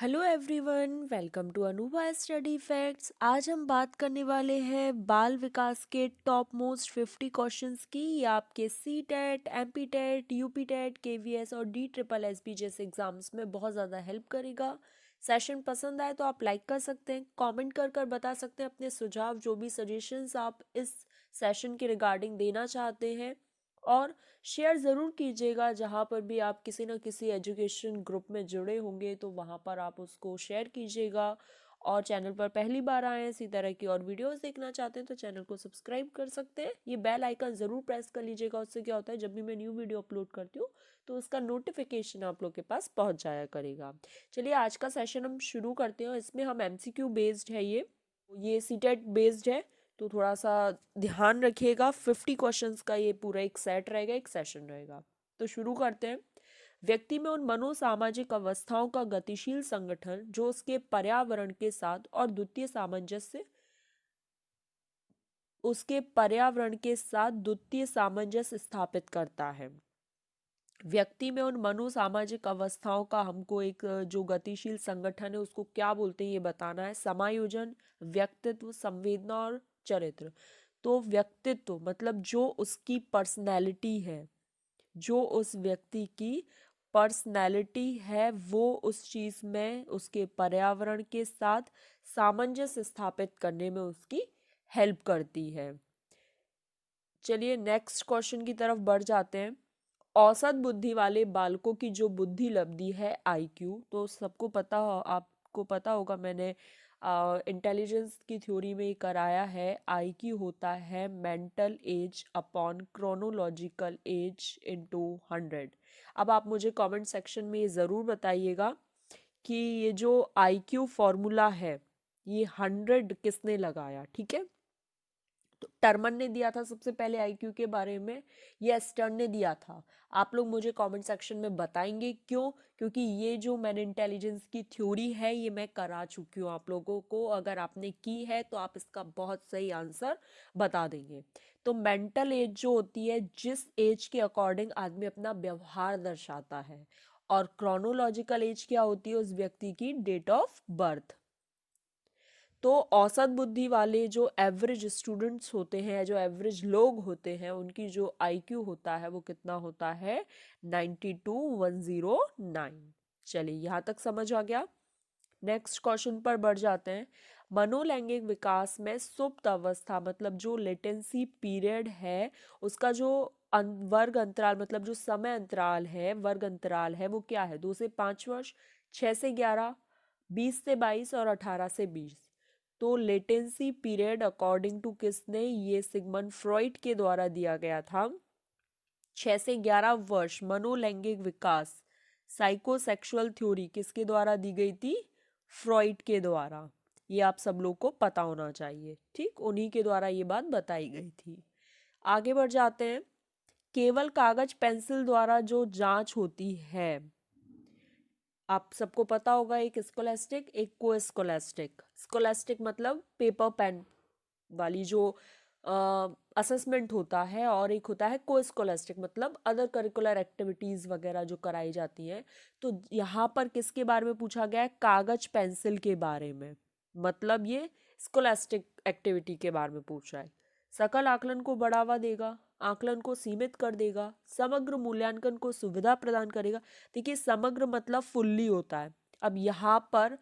Hello everyone, welcome to Anubha study facts. आज हम बात करने वाले हैं बाल विकास के टॉप मोस्ट 50 क्वेश्चंस की। ये आपके C TET, M P TET, U P TET, K V S और डी ट्रिपल एस पी जैसे एग्जाम्स में बहुत ज़्यादा हेल्प करेगा। सेशन पसंद आए तो आप लाइक कर सकते हैं, कमेंट कर बता सकते हैं अपने सुझाव, जो भी सजेशंस आप इस सेशन के रिगार्डिंग देना चाहते हैं। और शेयर ज़रूर कीजिएगा, जहाँ पर भी आप किसी न किसी एजुकेशन ग्रुप में जुड़े होंगे तो वहाँ पर आप उसको शेयर कीजिएगा। और चैनल पर पहली बार आए हैं, इसी तरह की और वीडियोस देखना चाहते हैं तो चैनल को सब्सक्राइब कर सकते हैं। ये बेल आइकन ज़रूर प्रेस कर लीजिएगा, उससे क्या होता है जब भी मैं न्यू वीडियो अपलोड करती हूँ तो उसका नोटिफिकेशन आप लोग के पास पहुँच जाया करेगा। चलिए आज का सेशन हम शुरू करते हैं। इसमें हम MCQ बेस्ड है, ये सीटेट बेस्ड है, तो थोड़ा सा ध्यान रखिएगा। 50 क्वेश्चंस का ये पूरा एक सेट रहेगा, एक सेशन रहेगा। तो शुरू करते हैं। व्यक्ति में उन मनोसामाजिक अवस्थाओं का गतिशील संगठन जो उसके पर्यावरण के साथ और द्वितीय सामंजस्य स्थापित करता है। व्यक्ति में उन मनोसामाजिक अवस्थाओं का हमको एक जो गतिशील संगठन है उसको क्या बोलते हैं ये बताना है। समायोजन, व्यक्तित्व, संवेदना और चरित्र। तो व्यक्तित्व मतलब जो उसकी पर्सनैलिटी है, जो उस व्यक्ति की पर्सनैलिटी है वो उस चीज में उसके पर्यावरण के साथ सामंजस्य स्थापित करने में उसकी हेल्प करती है। चलिए नेक्स्ट क्वेश्चन की तरफ बढ़ जाते हैं। औसत बुद्धि वाले बालकों की जो बुद्धि लब्धि है IQ, तो सबको पता हो, आपको पता होगा, मैंने इंटेलिजेंस की थ्योरी में कराया है। IQ होता है mental as upon chronological age into 100। अब आप मुझे कमेंट सेक्शन में ये ज़रूर बताइएगा कि ये जो IQ फॉर्मूला है ये 100 किसने लगाया। ठीक है, तो टर्मन ने दिया था सबसे पहले IQ के बारे में, ये स्टर्न ने दिया था। आप लोग मुझे कमेंट सेक्शन में बताएंगे क्यों, क्योंकि ये जो मैंने इंटेलिजेंस की थ्योरी है ये मैं करा चुकी हूँ आप लोगों को। अगर आपने की है तो आप इसका बहुत सही आंसर बता देंगे। तो मेंटल एज जो होती है, जिस एज के अकॉर्डिंग आदमी अपना व्यवहार दर्शाता है, और क्रोनोलॉजिकल एज क्या होती है, उस व्यक्ति की डेट ऑफ बर्थ। तो औसत बुद्धि वाले जो एवरेज स्टूडेंट्स होते हैं, जो एवरेज लोग होते हैं, उनकी जो IQ होता है वो कितना होता है, 92,109। चलिए यहाँ तक समझ आ गया। नेक्स्ट क्वेश्चन पर बढ़ जाते हैं। मनोलैंगिक विकास में सुप्त अवस्था मतलब जो लेटेंसी पीरियड है, उसका जो वर्ग अंतराल मतलब जो समय अंतराल है, वर्ग अंतराल है, वो क्या है, 2 से 5 वर्ष, 6 से 11, 20 से 22 और 18 से 20। तो लेटेंसी पीरियड अकॉर्डिंग टू किसने, ये सिगमंड फ्रॉइड के द्वारा दिया गया था। 6 से 11 वर्ष मनोलैंगिक विकास, साइकोसेक्सुअल थ्योरी किसके द्वारा दी गई थी, फ्रॉइड के द्वारा। ये आप सब लोग को पता होना चाहिए, ठीक, उन्हीं के द्वारा ये बात बताई गई थी। आगे बढ़ जाते हैं। केवल कागज पेंसिल द्वारा जो जांच होती है, आप सबको पता होगा, एक स्कोलास्टिक एक को स्कोलास्टिक। स्कोलास्टिक मतलब पेपर पेन वाली जो असेसमेंट होता है, और एक होता है को स्कोलास्टिक मतलब अदर करिकुलर एक्टिविटीज़ वगैरह जो कराई जाती हैं। तो यहाँ पर किसके बारे में पूछा गया है, कागज पेंसिल के बारे में, मतलब ये स्कोलास्टिक एक्टिविटी के बारे में पूछ रहा है। सकल आकलन को बढ़ावा देगा, आकलन को सीमित कर देगा, समग्र मूल्यांकन को सुविधा प्रदान करेगा। देखिए समग्र मतलब फुल्ली होता है। अब यहाँ पर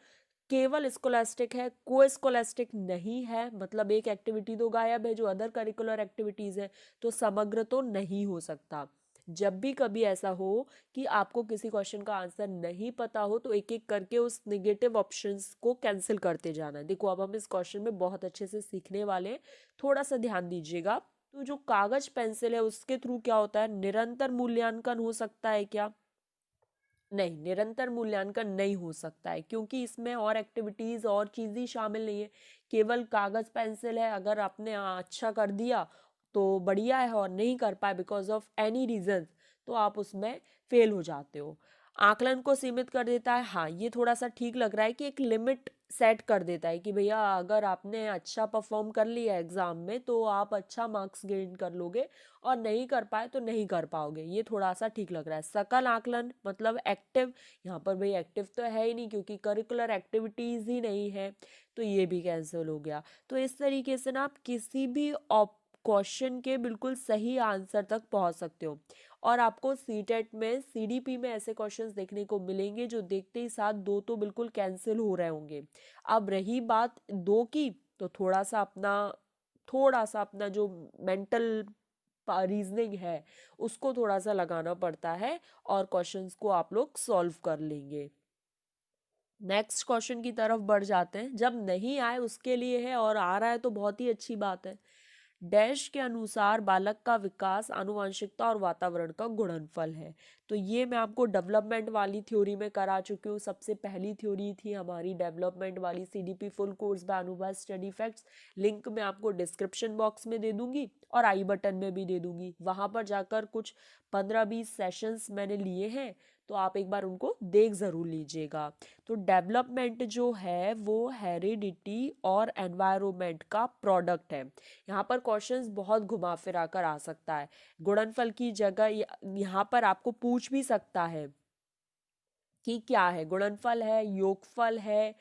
केवल स्कोलास्टिक है, को स्कोलास्टिक नहीं है, मतलब एक एक्टिविटी तो गायब है जो अदर करिकुलर एक्टिविटीज है, तो समग्र तो नहीं हो सकता। जब भी कभी ऐसा हो कि आपको किसी क्वेश्चन का आंसर नहीं पता हो तो एक एक करके उस निगेटिव ऑप्शंस को कैंसिल करते जाना है। देखो अब हम इस क्वेश्चन में बहुत अच्छे से सीखने वाले हैं, थोड़ा सा ध्यान दीजिएगा। तो जो कागज पेंसिल है उसके थ्रू क्या होता है, निरंतर मूल्यांकन हो सकता है क्या, नहीं, निरंतर मूल्यांकन नहीं हो सकता है, क्योंकि इसमें और एक्टिविटीज और चीज़ें शामिल नहीं है। केवल कागज पेंसिल है, अगर आपने अच्छा कर दिया तो बढ़िया है, और नहीं कर पाए बिकॉज ऑफ एनी रीजन तो आप उसमें फेल हो जाते हो। आकलन को सीमित कर देता है। हाँ, ये थोड़ा सा ठीक लग रहा है कि एक लिमिट सेट कर देता है कि भैया अगर आपने अच्छा परफॉर्म कर लिया एग्जाम में तो आप अच्छा मार्क्स गेन कर लोगे, और नहीं कर पाए तो नहीं कर पाओगे। ये थोड़ा सा ठीक लग रहा है। सकल आकलन मतलब एक्टिव, यहाँ पर भाई एक्टिव तो है ही नहीं क्योंकि करिकुलर एक्टिविटीज ही नहीं है, तो ये भी कैंसिल हो गया। तो इस तरीके से ना आप किसी भी क्वेश्चन के बिल्कुल सही आंसर तक पहुंच सकते हो। और आपको सीटेट में सीडीपी में ऐसे क्वेश्चंस देखने को मिलेंगे जो देखते ही साथ दो तो बिल्कुल कैंसिल हो रहे होंगे। अब रही बात दो की, तो थोड़ा सा अपना जो मेंटल रीजनिंग है उसको थोड़ा सा लगाना पड़ता है, और क्वेश्चंस को आप लोग सॉल्व कर लेंगे। नेक्स्ट क्वेश्चन की तरफ बढ़ जाते हैं। जब नहीं आए उसके लिए है, और आ रहा है तो बहुत ही अच्छी बात है। डैश के अनुसार बालक का विकास आनुवंशिकता और वातावरण का गुणनफल है। तो ये मैं आपको डेवलपमेंट वाली थ्योरी में करा चुकी हूँ। सबसे पहली थ्योरी थी हमारी डेवलपमेंट वाली, सीडीपी फुल कोर्स बाय अनुभव स्टडी फैक्ट्स। लिंक मैं आपको डिस्क्रिप्शन बॉक्स में दे दूंगी और आई बटन में भी दे दूंगी। वहां पर जाकर कुछ 15-20 सेशंस मैंने लिए हैं, तो आप एक बार उनको देख जरूर लीजिएगा। तो डेवलपमेंट जो है वो हेरिडिटी और एनवायरनमेंट का प्रोडक्ट है। यहाँ पर क्वेश्चंस बहुत घुमा फिरा कर आ सकता है। गुणनफल की जगह यहाँ पर आपको पूछ भी सकता है कि क्या है, गुणनफल है, योगफल है,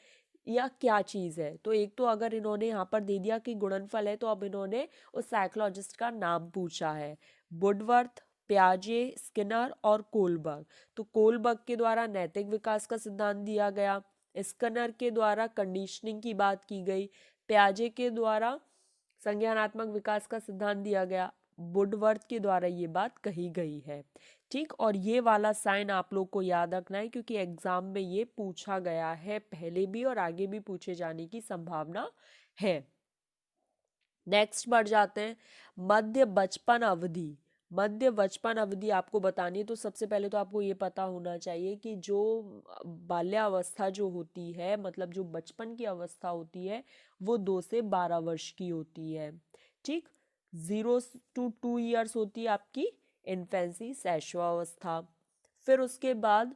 या क्या चीज है। तो एक तो अगर इन्होंने यहाँ पर दे दिया कि गुणनफल है, तो अब इन्होंने उस साइकोलॉजिस्ट का नाम पूछा है, वुडवर्थ, प्याजे, स्किनर और कोलबर्ग। तो कोलबर्ग के द्वारा नैतिक विकास का सिद्धांत दिया गया, स्किनर के द्वारा कंडीशनिंग की बात की गई, प्याजे के द्वारा संज्ञानात्मक विकास का सिद्धांत दिया गया, वुडवर्थ के द्वारा ये बात कही गई है। ठीक, और ये वाला साइन आप लोग को याद रखना है क्योंकि एग्जाम में ये पूछा गया है पहले भी और आगे भी पूछे जाने की संभावना है। नेक्स्ट बढ़ जाते हैं। मध्य बचपन अवधि। मध्य बचपन अवधि आपको बतानी है, तो सबसे पहले तो आपको ये पता होना चाहिए कि जो बाल्यावस्था जो होती है, मतलब जो बचपन की अवस्था होती है, वो 2 से 12 वर्ष की होती है। ठीक, 0 to 2 years होती है आपकी इन्फेंसी, शैशवावस्था। फिर उसके बाद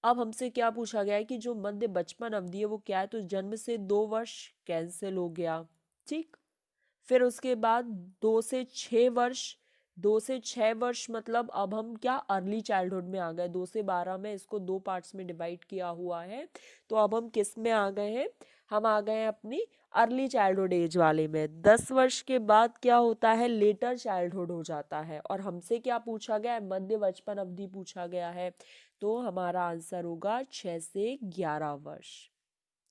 अब हमसे क्या पूछा गया है कि जो मध्य बचपन अवधि है वो क्या है, तो जन्म से 2 वर्ष कैंसिल हो गया। ठीक, फिर उसके बाद 2 से 6 वर्ष। 2 से 6 वर्ष मतलब अब हम क्या अर्ली चाइल्डहुड में आ गए। 2 से 12 में इसको 2 पार्ट्स में डिवाइड किया हुआ है, तो अब हम किस में आ गए हैं, हम आ गए हैं अपनी अर्ली चाइल्डहुड एज वाले में। 10 वर्ष के बाद क्या होता है, लेटर चाइल्डहुड हो जाता है। और हमसे क्या पूछा गया है, मध्य बचपन अवधि पूछा गया है, तो हमारा आंसर होगा 6 से 11 वर्ष।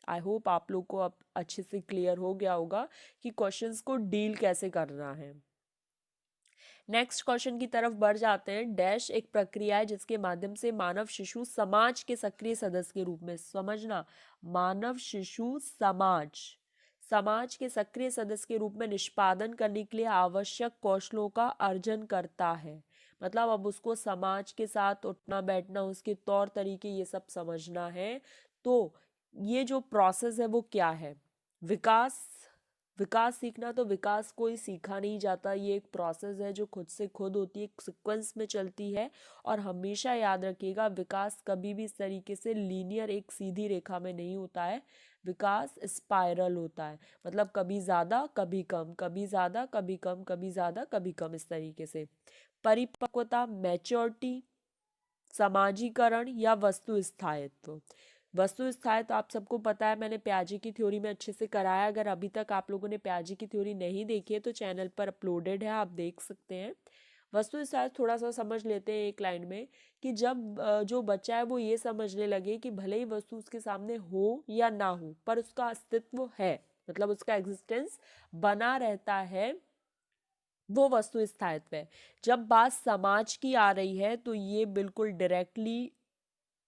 आई होप आप लोग को अब अच्छे से क्लियर हो गया होगा कि क्वेश्चंस को डील कैसे करना है। नेक्स्ट क्वेश्चन की तरफ बढ़ जाते हैं। डैश एक प्रक्रिया है जिसके माध्यम से मानव शिशु समाज के सक्रिय सदस्य के रूप में, समझना, मानव शिशु समाज के सक्रिय सदस्य के रूप में निष्पादन करने के लिए आवश्यक कौशलों का अर्जन करता है। मतलब अब उसको समाज के साथ उठना बैठना, उसके तौर तरीके, ये सब समझना है। तो ये जो प्रोसेस है वो क्या है, विकास। विकास सीखना, तो विकास कोई सीखा नहीं जाता, ये एक प्रोसेस है जो खुद से खुद होती है, एक सीक्वेंस में चलती है। और हमेशा याद रखिएगा, विकास कभी भी इस तरीके से लीनियर एक सीधी रेखा में नहीं होता है। विकास स्पाइरल होता है, मतलब कभी ज़्यादा कभी कम, कभी ज़्यादा कभी कम, कभी ज़्यादा कभी कम, इस तरीके से। परिपक्वता, मैच्योरिटी, समाजीकरण या वस्तु स्थायित्व। वस्तु स्थायित्व आप सबको पता है, मैंने प्याजे की थ्योरी में अच्छे से कराया। अगर अभी तक आप लोगों ने प्याजे की थ्योरी नहीं देखी है तो चैनल पर अपलोडेड है, आप देख सकते हैं। वस्तु स्थायित्व थोड़ा सा समझ लेते हैं एक लाइन में, कि जब जो बच्चा है वो ये समझने लगे कि भले ही वस्तु उसके सामने हो या ना हो, पर उसका अस्तित्व है, मतलब उसका एग्जिस्टेंस बना रहता है, वो वस्तु स्थायित्व है। जब बात समाज की आ रही है तो ये बिल्कुल डायरेक्टली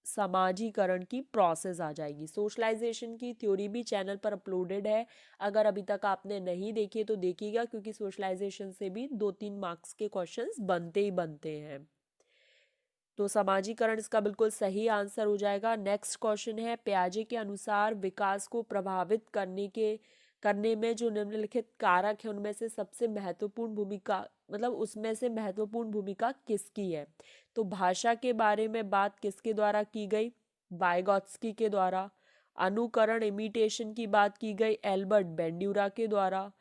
समाजीकरण की प्रोसेस आ जाएगी। सोशलाइजेशन की थ्योरी भी चैनल पर अपलोडेड है, अगर अभी तक आपने नहीं देखी तो देखिएगा, क्योंकि सोशलाइजेशन से भी 2-3 मार्क्स के क्वेश्चंस बनते ही बनते हैं। तो समाजीकरण इसका बिल्कुल सही आंसर हो जाएगा। नेक्स्ट क्वेश्चन है, प्याजे के अनुसार विकास को प्रभावित करने में जो निम्नलिखित कारक है उनमें से सबसे महत्वपूर्ण भूमिका मतलब उसमें से महत्वपूर्ण भूमिका किसकी है? तो भाषा के बारे में बात किसके द्वारा की गई? वाइगॉत्स्की के द्वारा। अनुकरण इमिटेशन की बात की गई एल्बर्ट बेंड्यूरा के द्वारा।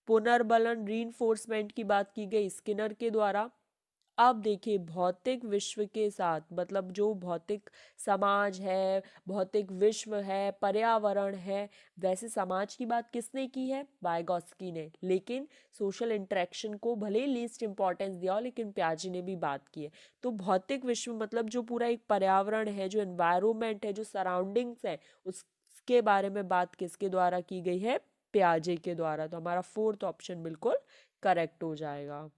पुनर्बलन रीइंफोर्समेंट की बात की गई स्किनर के द्वारा। अब देखिए भौतिक विश्व के साथ मतलब जो भौतिक समाज है, भौतिक विश्व है, पर्यावरण है, वैसे समाज की बात किसने की है? वाइगॉत्स्की ने। लेकिन सोशल इंटरेक्शन को भले ही लीस्ट इंपॉर्टेंस दिया हो, लेकिन पियाजे ने भी बात की है। तो भौतिक विश्व मतलब जो पूरा एक पर्यावरण है, जो एनवायरमेंट है, जो सराउंडिंग्स है, उसके बारे में बात किसके द्वारा की गई है? पियाजे के द्वारा। तो हमारा फोर्थ ऑप्शन बिल्कुल करेक्ट हो जाएगा।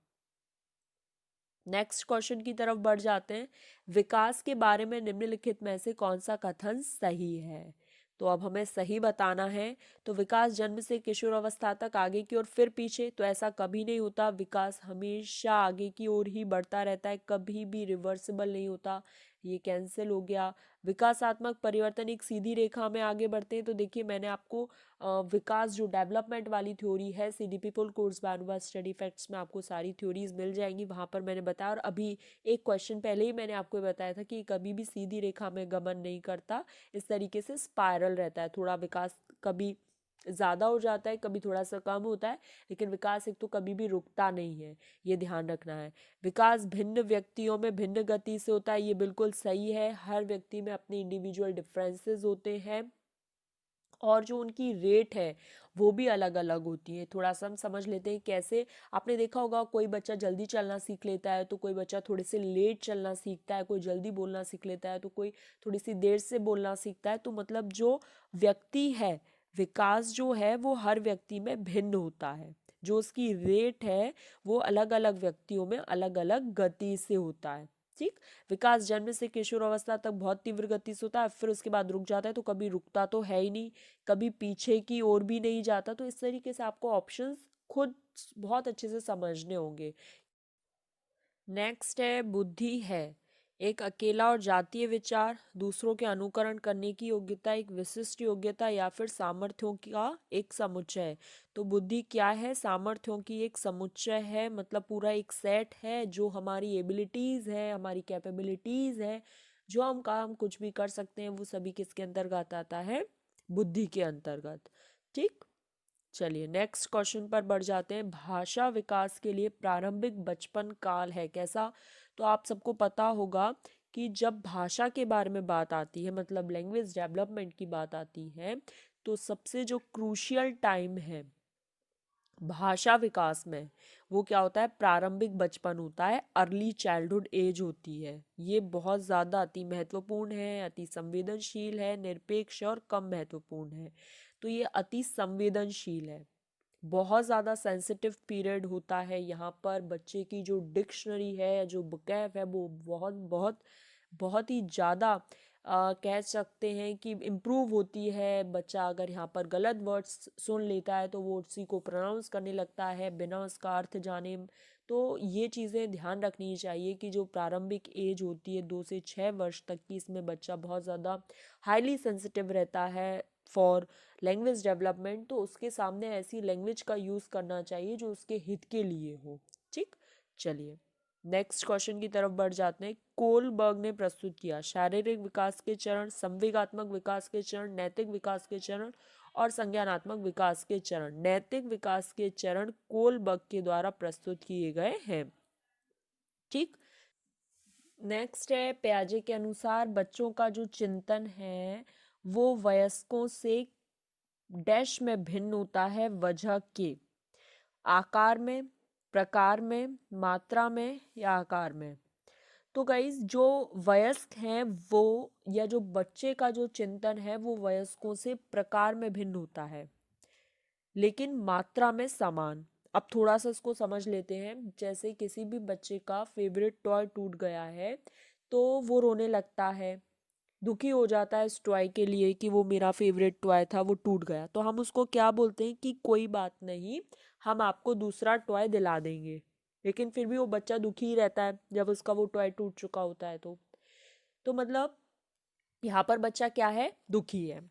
नेक्स्ट क्वेश्चन की तरफ बढ़ जाते हैं। विकास के बारे में निम्नलिखित में से कौन सा कथन सही है? तो अब हमें सही बताना है। तो विकास जन्म से किशोर अवस्था तक आगे की ओर फिर पीछे, तो ऐसा कभी नहीं होता। विकास हमेशा आगे की ओर ही बढ़ता रहता है, कभी भी रिवर्सिबल नहीं होता। ये कैंसिल हो गया। विकासात्मक परिवर्तन एक सीधी रेखा में आगे बढ़ते हैं। तो देखिए मैंने आपको विकास जो डेवलपमेंट वाली थ्योरी है CDP फुल कोर्स बैनुवा स्टडी फैक्ट्स में आपको सारी थ्योरीज मिल जाएंगी, वहां पर मैंने बताया। और अभी एक क्वेश्चन पहले ही मैंने आपको बताया था कि कभी भी सीधी रेखा में गमन नहीं करता, इस तरीके से स्पाइरल रहता है। थोड़ा विकास कभी ज़्यादा हो जाता है, कभी थोड़ा सा कम होता है, लेकिन विकास एक तो कभी भी रुकता नहीं है, ये ध्यान रखना है। विकास भिन्न व्यक्तियों में भिन्न गति से होता है, ये बिल्कुल सही है। हर व्यक्ति में अपने इंडिविजुअल डिफरेंसेस होते हैं और जो उनकी रेट है वो भी अलग अलग होती है। थोड़ा सा हम समझ लेते हैं कैसे। आपने देखा होगा कोई बच्चा जल्दी चलना सीख लेता है, तो कोई बच्चा थोड़े से लेट चलना सीखता है, कोई जल्दी बोलना सीख लेता है, तो कोई थोड़ी सी देर से बोलना सीखता है। तो मतलब जो व्यक्ति है, विकास जो है वो हर व्यक्ति में भिन्न होता है। जो उसकी रेट है वो अलग अलग व्यक्तियों में अलग अलग गति से होता है। ठीक। विकास जन्म से किशोर अवस्था तक बहुत तीव्र गति से होता है, फिर उसके बाद रुक जाता है। तो कभी रुकता तो है ही नहीं, कभी पीछे की ओर भी नहीं जाता। तो इस तरीके से आपको ऑप्शंस खुद बहुत अच्छे से समझने होंगे। नेक्स्ट है बुद्धि है एक अकेला और जातीय विचार, दूसरों के अनुकरण करने की योग्यता, एक विशिष्ट योग्यता या फिर सामर्थ्यों का एक समुच्चय। तो बुद्धि क्या है? सामर्थ्यों की एक समुच्चय है, मतलब पूरा एक सेट है जो हमारी एबिलिटीज है, हमारी कैपेबिलिटीज है, जो हम काम कुछ भी कर सकते हैं, वो सभी किसके अंतर्गत आता है? बुद्धि के अंतर्गत। ठीक। चलिए नेक्स्ट क्वेश्चन पर बढ़ जाते हैं। भाषा विकास के लिए प्रारंभिक बचपन काल है कैसा? तो आप सबको पता होगा कि जब भाषा के बारे में बात आती है, मतलब लैंग्वेज डेवलपमेंट की बात आती है, तो सबसे जो क्रूशियल टाइम है भाषा विकास में, वो क्या होता है? प्रारंभिक बचपन होता है, अर्ली चाइल्डहुड एज होती है। ये बहुत ज़्यादा अति महत्वपूर्ण है, अति संवेदनशील है, निरपेक्ष और कम महत्वपूर्ण है। तो ये अति संवेदनशील है, बहुत ज़्यादा सेंसिटिव पीरियड होता है। यहाँ पर बच्चे की जो डिक्शनरी है, जो बुकैब है, वो बहुत बहुत बहुत ही ज़्यादा कह सकते हैं कि इम्प्रूव होती है। बच्चा अगर यहाँ पर गलत वर्ड्स सुन लेता है तो वो उसी को प्रोनाउंस करने लगता है बिना उसका अर्थ जाने। तो ये चीज़ें ध्यान रखनी चाहिए कि जो प्रारंभिक एज होती है 2 से 6 वर्ष तक की, इसमें बच्चा बहुत ज़्यादा हाईली सेंसिटिव रहता है फॉर लैंग्वेज डेवलपमेंट। तो उसके सामने ऐसी लैंग्वेज का यूज़ करना चाहिए जो उसके हित के लिए हो। ठीक। चलिए नेक्स्ट क्वेश्चन की तरफ बढ़ जाते हैं। कोलबर्ग ने प्रस्तुत किया शारीरिक विकास के चरण, संवेगात्मक विकास के चरण, नैतिक विकास के चरण और संज्ञानात्मक विकास के चरण। नैतिक विकास के चरण कोलबर्ग के द्वारा प्रस्तुत किए गए हैं। ठीक। नेक्स्ट है पियाजे के अनुसार बच्चों का जो चिंतन है वो वयस्कों से डैश में भिन्न होता है, वजह के? आकार में, प्रकार में, मात्रा में या आकार में? तो गाइज जो वयस्क हैं वो, या जो बच्चे का जो चिंतन है वो वयस्कों से प्रकार में भिन्न होता है, लेकिन मात्रा में समान। अब थोड़ा सा इसको समझ लेते हैं। जैसे किसी भी बच्चे का फेवरेट टॉय टूट गया है तो वो रोने लगता है, दुखी हो जाता है इस टॉय के लिए कि वो मेरा फेवरेट टॉय था, वो टूट गया। तो हम उसको क्या बोलते हैं कि कोई बात नहीं, हम आपको दूसरा टॉय दिला देंगे। लेकिन फिर भी वो बच्चा दुखी ही रहता है जब उसका वो टॉय टूट चुका होता है। तो मतलब यहाँ पर बच्चा क्या है? दुखी है।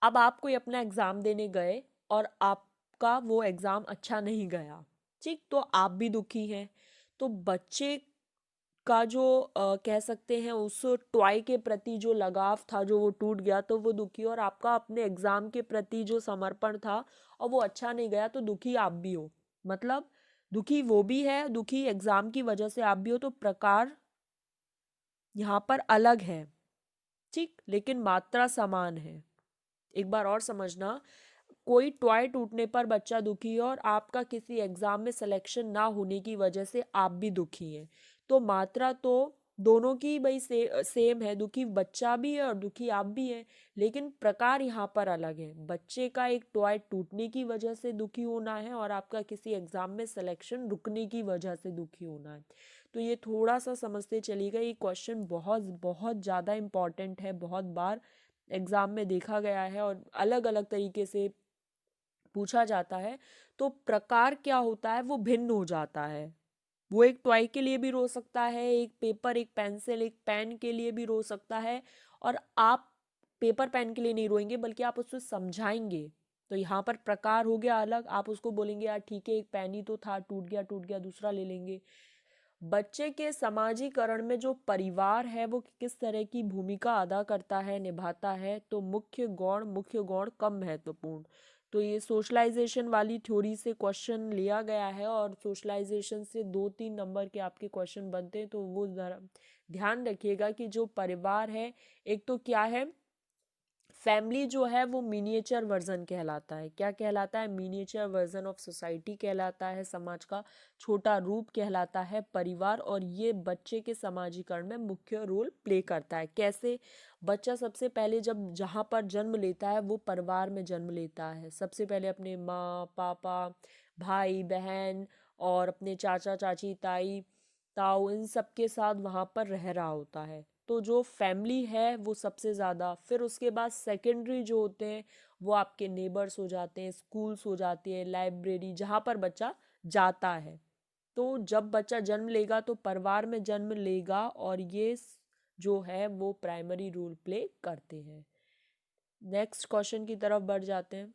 अब आप कोई अपना एग्जाम देने गए और आपका वो एग्जाम अच्छा नहीं गया, ठीक, तो आप भी दुखी हैं। तो बच्चे का जो कह सकते हैं उस टॉय के प्रति जो लगाव था, जो वो टूट गया तो वो दुखी, और आपका अपने एग्जाम के प्रति जो समर्पण था और वो अच्छा नहीं गया तो दुखी आप भी हो। मतलब दुखी वो भी है, दुखी एग्जाम की वजह से आप भी हो, तो प्रकार यहाँ पर अलग है। ठीक, लेकिन मात्रा समान है। एक बार और समझना, कोई टॉय टूटने पर बच्चा दुखी है और आपका किसी एग्जाम में सिलेक्शन ना होने की वजह से आप भी दुखी हैं। तो मात्रा तो दोनों की भाई सेम है, दुखी बच्चा भी है और दुखी आप भी हैं, लेकिन प्रकार यहाँ पर अलग है। बच्चे का एक टॉय टूटने की वजह से दुखी होना है और आपका किसी एग्जाम में सिलेक्शन रुकने की वजह से दुखी होना है। तो ये थोड़ा सा समझते चलिएगा, ये क्वेश्चन बहुत बहुत ज़्यादा इम्पॉर्टेंट है, बहुत बार एग्जाम में देखा गया है और अलग अलग तरीके से पूछा जाता है। तो प्रकार क्या होता है, वो भिन्न हो जाता है। वो एक टॉय के लिए भी रो सकता है, एक पेपर, एक पेंसिल, एक पेन के लिए भी रो सकता है, और आप पेपर पेन के लिए नहीं रोएंगे बल्कि आप उसको समझाएंगे। तो यहाँ पर प्रकार हो गया अलग, आप उसको बोलेंगे यार ठीक है एक पेन ही तो था, टूट गया दूसरा ले लेंगे। बच्चे के समाजीकरण में जो परिवार है वो किस तरह की भूमिका अदा करता है, निभाता है, तो मुख्य गौण कम महत्वपूर्ण। तो ये सोशलाइजेशन वाली थ्योरी से क्वेश्चन लिया गया है और सोशलाइजेशन से 2-3 नंबर के आपके क्वेश्चन बनते हैं, तो वो जरा ध्यान रखिएगा कि जो परिवार है, एक तो क्या है, फैमिली जो है वो मिनिएचर वर्जन कहलाता है। क्या कहलाता है? मिनिएचर वर्जन ऑफ सोसाइटी कहलाता है, समाज का छोटा रूप कहलाता है परिवार, और ये बच्चे के समाजीकरण में मुख्य रोल प्ले करता है। कैसे? बच्चा सबसे पहले जब जहाँ पर जन्म लेता है वो परिवार में जन्म लेता है, सबसे पहले अपने माँ पापा, भाई बहन और अपने चाचा चाची, ताई ताऊ, इन सब के साथ वहाँ पर रह रहा होता है। तो जो फैमिली है वो सबसे ज़्यादा, फिर उसके बाद सेकेंडरी जो होते हैं वो आपके नेबर्स हो जाते हैं, स्कूल्स हो जाती है, लाइब्रेरी, जहाँ पर बच्चा जाता है। तो जब बच्चा जन्म लेगा तो परिवार में जन्म लेगा, और ये जो है वो प्राइमरी रोल प्ले करते हैं। नेक्स्ट क्वेश्चन की तरफ बढ़ जाते हैं।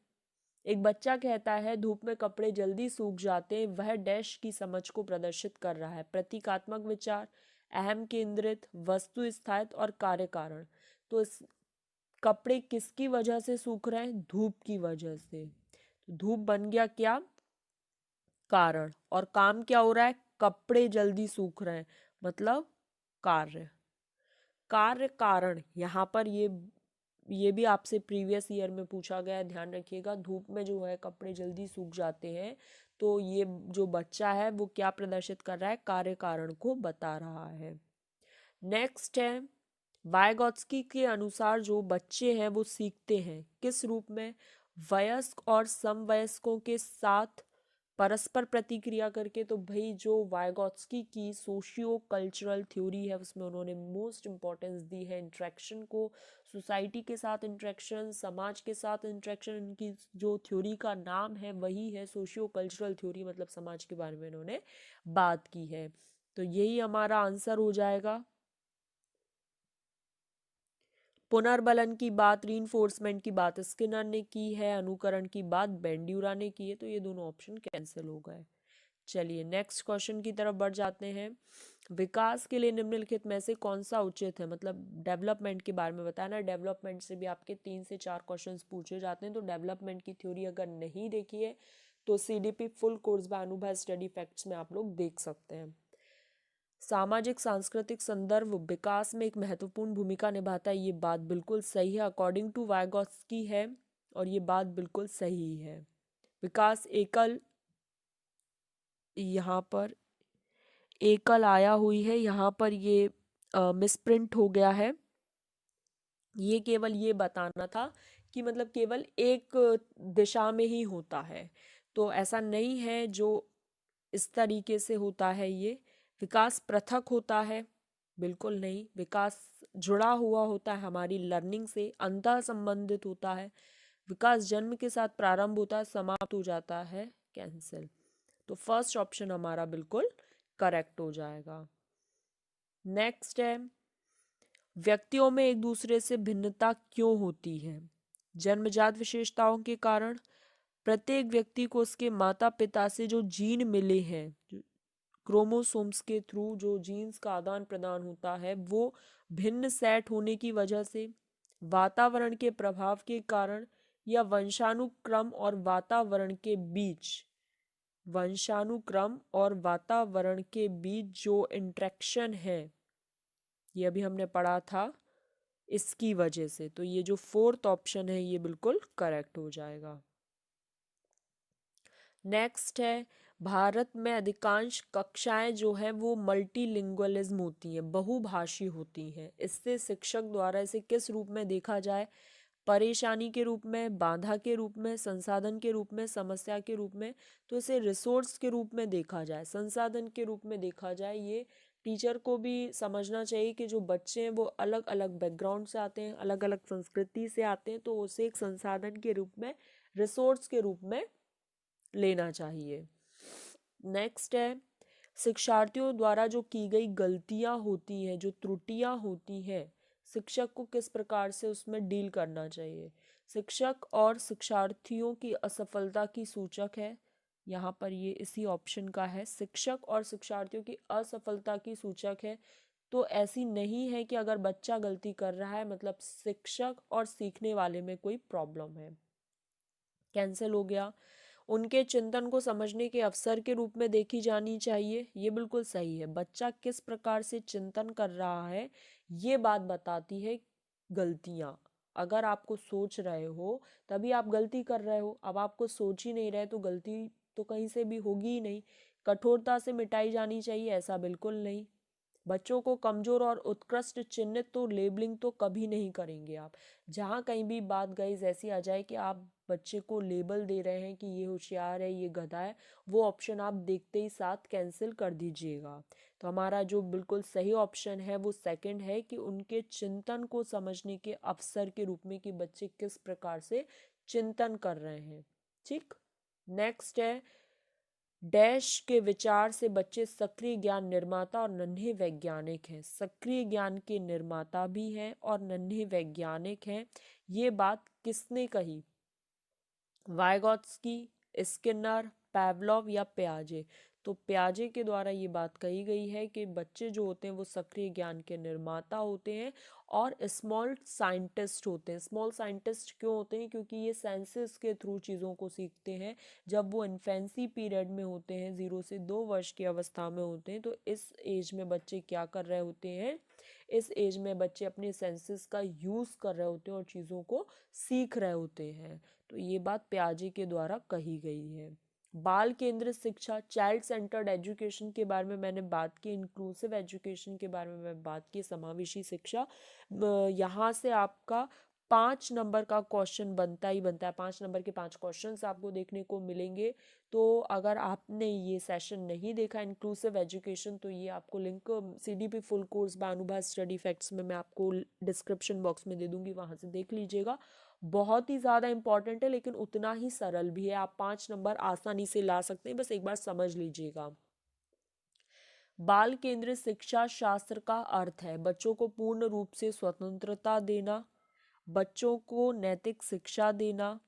एक बच्चा कहता है धूप में कपड़े जल्दी सूख जाते हैं, वह डैश की समझ को प्रदर्शित कर रहा है। प्रतीकात्मक विचार, अहम केंद्रित, वस्तु स्थायित्व और कार्य कारण। तो इस कपड़े किसकी वजह से सूख रहे हैं? धूप की वजह से। धूप बन गया क्या? कारण। और काम क्या हो रहा है? कपड़े जल्दी सूख रहे हैं, मतलब कार्य। कार्य कारण, यहाँ पर ये भी आपसे प्रीवियस ईयर में पूछा गया है, ध्यान रखिएगा। धूप में जो है कपड़े जल्दी सूख जाते हैं, तो ये जो बच्चा है वो क्या प्रदर्शित कर रहा है? कार्य कारण को बता रहा है। नेक्स्ट है, वाइगॉत्स्की के अनुसार जो बच्चे हैं वो सीखते हैं किस रूप में? वयस्क और समवयस्कों के साथ परस्पर प्रतिक्रिया करके। तो भाई जो वाइगॉत्स्की की सोशियो कल्चरल थ्योरी है उसमें उन्होंने मोस्ट इम्पॉर्टेंस दी है इंट्रैक्शन को, सोसाइटी के साथ इंट्रैक्शन, समाज के साथ इंट्रैक्शन। इनकी जो थ्योरी का नाम है वही है सोशियो कल्चरल थ्योरी, मतलब समाज के बारे में इन्होंने बात की है। तो यही हमारा आंसर हो जाएगा। पुनर्बलन की बात, रीइंफोर्समेंट की बात स्किनर ने की है, अनुकरण की बात बेंड्यूरा ने की है, तो ये दोनों ऑप्शन कैंसिल हो गए। चलिए नेक्स्ट क्वेश्चन की तरफ बढ़ जाते हैं। विकास के लिए निम्नलिखित में से कौन सा उचित है? मतलब डेवलपमेंट के बारे में बताना। डेवलपमेंट से भी आपके 3 से 4 क्वेश्चंस पूछे जाते हैं, तो डेवलपमेंट की थ्योरी अगर नहीं देखी है तो CDP फुल कोर्स बाय अनुभव स्टडी फैक्ट्स में आप लोग देख सकते हैं। सामाजिक सांस्कृतिक संदर्भ विकास में एक महत्वपूर्ण भूमिका निभाता है, ये बात बिल्कुल सही है, अकॉर्डिंग टू वाइगॉत्स्की है, और ये बात बिल्कुल सही है। विकास एकल, यहाँ पर एकल आया हुई है, यहाँ पर ये मिसप्रिंट हो गया है। ये केवल ये बताना था कि मतलब केवल एक दिशा में ही होता है, तो ऐसा नहीं है जो इस तरीके से होता है। ये विकास पृथक होता है? बिल्कुल नहीं, विकास जुड़ा हुआ होता है हमारी लर्निंग से, अंतः संबंधित होता है। विकास जन्म के साथ प्रारंभ होता है, समाप्त हो जाता है, कैंसिल। तो फर्स्ट ऑप्शन हमारा बिल्कुल करेक्ट हो जाएगा। नेक्स्ट है, व्यक्तियों में एक दूसरे से भिन्नता क्यों होती है? जन्मजात विशेषताओं के कारण, प्रत्येक व्यक्ति को उसके माता पिता से जो जीन मिले हैं, क्रोमोसोम्स के थ्रू जो जीन्स का आदान प्रदान होता है, वो भिन्न सेट होने की वजह से, वातावरण के प्रभाव के कारण, या वंशानुक्रम और वातावरण के बीच, वंशानुक्रम और वातावरण के बीच जो इंटरेक्शन है, ये अभी हमने पढ़ा था, इसकी वजह से। तो ये जो फोर्थ ऑप्शन है ये बिल्कुल करेक्ट हो जाएगा। नेक्स्ट है, भारत में अधिकांश कक्षाएं जो है वो मल्टीलिंगुअलिज्म होती हैं, बहुभाषी होती हैं। इससे शिक्षक द्वारा इसे किस रूप में देखा जाए? परेशानी के रूप में, बाधा के रूप में, संसाधन के रूप में, समस्या के रूप में? तो इसे रिसोर्स के रूप में देखा जाए, संसाधन के रूप में देखा जाए। ये टीचर को भी समझना चाहिए कि जो बच्चे हैं वो अलग अलग बैकग्राउंड से आते हैं, अलग अलग संस्कृति से आते हैं, तो उसे एक संसाधन के रूप में, रिसोर्स के रूप में लेना चाहिए। नेक्स्ट है, शिक्षार्थियों द्वारा जो की गई गलतियां होती हैं, जो त्रुटियां होती हैं, शिक्षक को किस प्रकार से उसमें डील करना चाहिए? शिक्षक और शिक्षार्थियों की असफलता की सूचक है, यहाँ पर ये इसी ऑप्शन का है, शिक्षक और शिक्षार्थियों की असफलता की सूचक है। तो ऐसी नहीं है कि अगर बच्चा गलती कर रहा है मतलब शिक्षक और सीखने वाले में कोई प्रॉब्लम है, कैंसिल हो गया। उनके चिंतन को समझने के अवसर के रूप में देखी जानी चाहिए, ये बिल्कुल सही है। बच्चा किस प्रकार से चिंतन कर रहा है ये बात बताती है गलतियां। अगर आपको सोच रहे हो तभी आप गलती कर रहे हो, अब आपको सोच ही नहीं रहे तो गलती तो कहीं से भी होगी ही नहीं। कठोरता से मिटाई जानी चाहिए, ऐसा बिल्कुल नहीं। बच्चों को कमजोर और उत्कृष्ट चिन्हित तो लेबलिंग तो कभी नहीं करेंगे आप। जहाँ कहीं भी बात गई ऐसी आ जाए कि आप बच्चे को लेबल दे रहे हैं कि ये होशियार है, ये गधा है, वो ऑप्शन आप देखते ही साथ कैंसिल कर दीजिएगा। तो हमारा जो बिल्कुल सही ऑप्शन है वो सेकंड है कि उनके चिंतन को समझने के अवसर के रूप में कि बच्चे किस प्रकार से चिंतन कर रहे हैं। ठीक, नेक्स्ट है, डैश के विचार से बच्चे सक्रिय ज्ञान निर्माता और नन्हे वैज्ञानिक हैं। सक्रिय ज्ञान के निर्माता भी हैं और नन्हे वैज्ञानिक हैं। ये बात किसने कही? वाइगॉत्स्की, स्किनर, पैवलोव या पियाजे? तो पियाजे के द्वारा ये बात कही गई है कि बच्चे जो होते हैं वो सक्रिय ज्ञान के निर्माता होते हैं और स्मॉल साइंटिस्ट होते हैं। स्मॉल साइंटिस्ट क्यों होते हैं? क्योंकि ये सेंसेस के थ्रू चीज़ों को सीखते हैं। जब वो इन्फेंसी पीरियड में होते हैं, 0 से 2 वर्ष की अवस्था में होते हैं, तो इस एज में बच्चे क्या कर रहे होते हैं? इस एज में बच्चे अपने सेंसेस का यूज़ कर रहे होते हैं और चीज़ों को सीख रहे होते हैं। तो ये बात पियाजे के द्वारा कही गई है। बाल केंद्रित शिक्षा, चाइल्ड सेंटर्ड एजुकेशन के बारे में मैंने बात की, इंक्लूसिव एजुकेशन के बारे में मैं बात की, समावेशी शिक्षा। यहाँ से आपका 5 नंबर का क्वेश्चन बनता ही बनता है। 5 नंबर के 5 क्वेश्चंस आपको देखने को मिलेंगे। तो अगर आपने ये सेशन नहीं देखा इंक्लूसिव एजुकेशन, तो ये आपको link CDP full course by Anubha study facts में मैं आपको डिस्क्रिप्शन बॉक्स में दे दूंगी, वहाँ से देख लीजिएगा। बहुत ही ज़्यादा इंपॉर्टेंट है लेकिन उतना ही सरल भी है। आप 5 नंबर आसानी से ला सकते हैं, बस एक बार समझ लीजिएगा। बाल केंद्रित शिक्षा शास्त्र का अर्थ है बच्चों को पूर्ण रूप से स्वतंत्रता देना, बच्चों को नैतिक शिक्षा देना,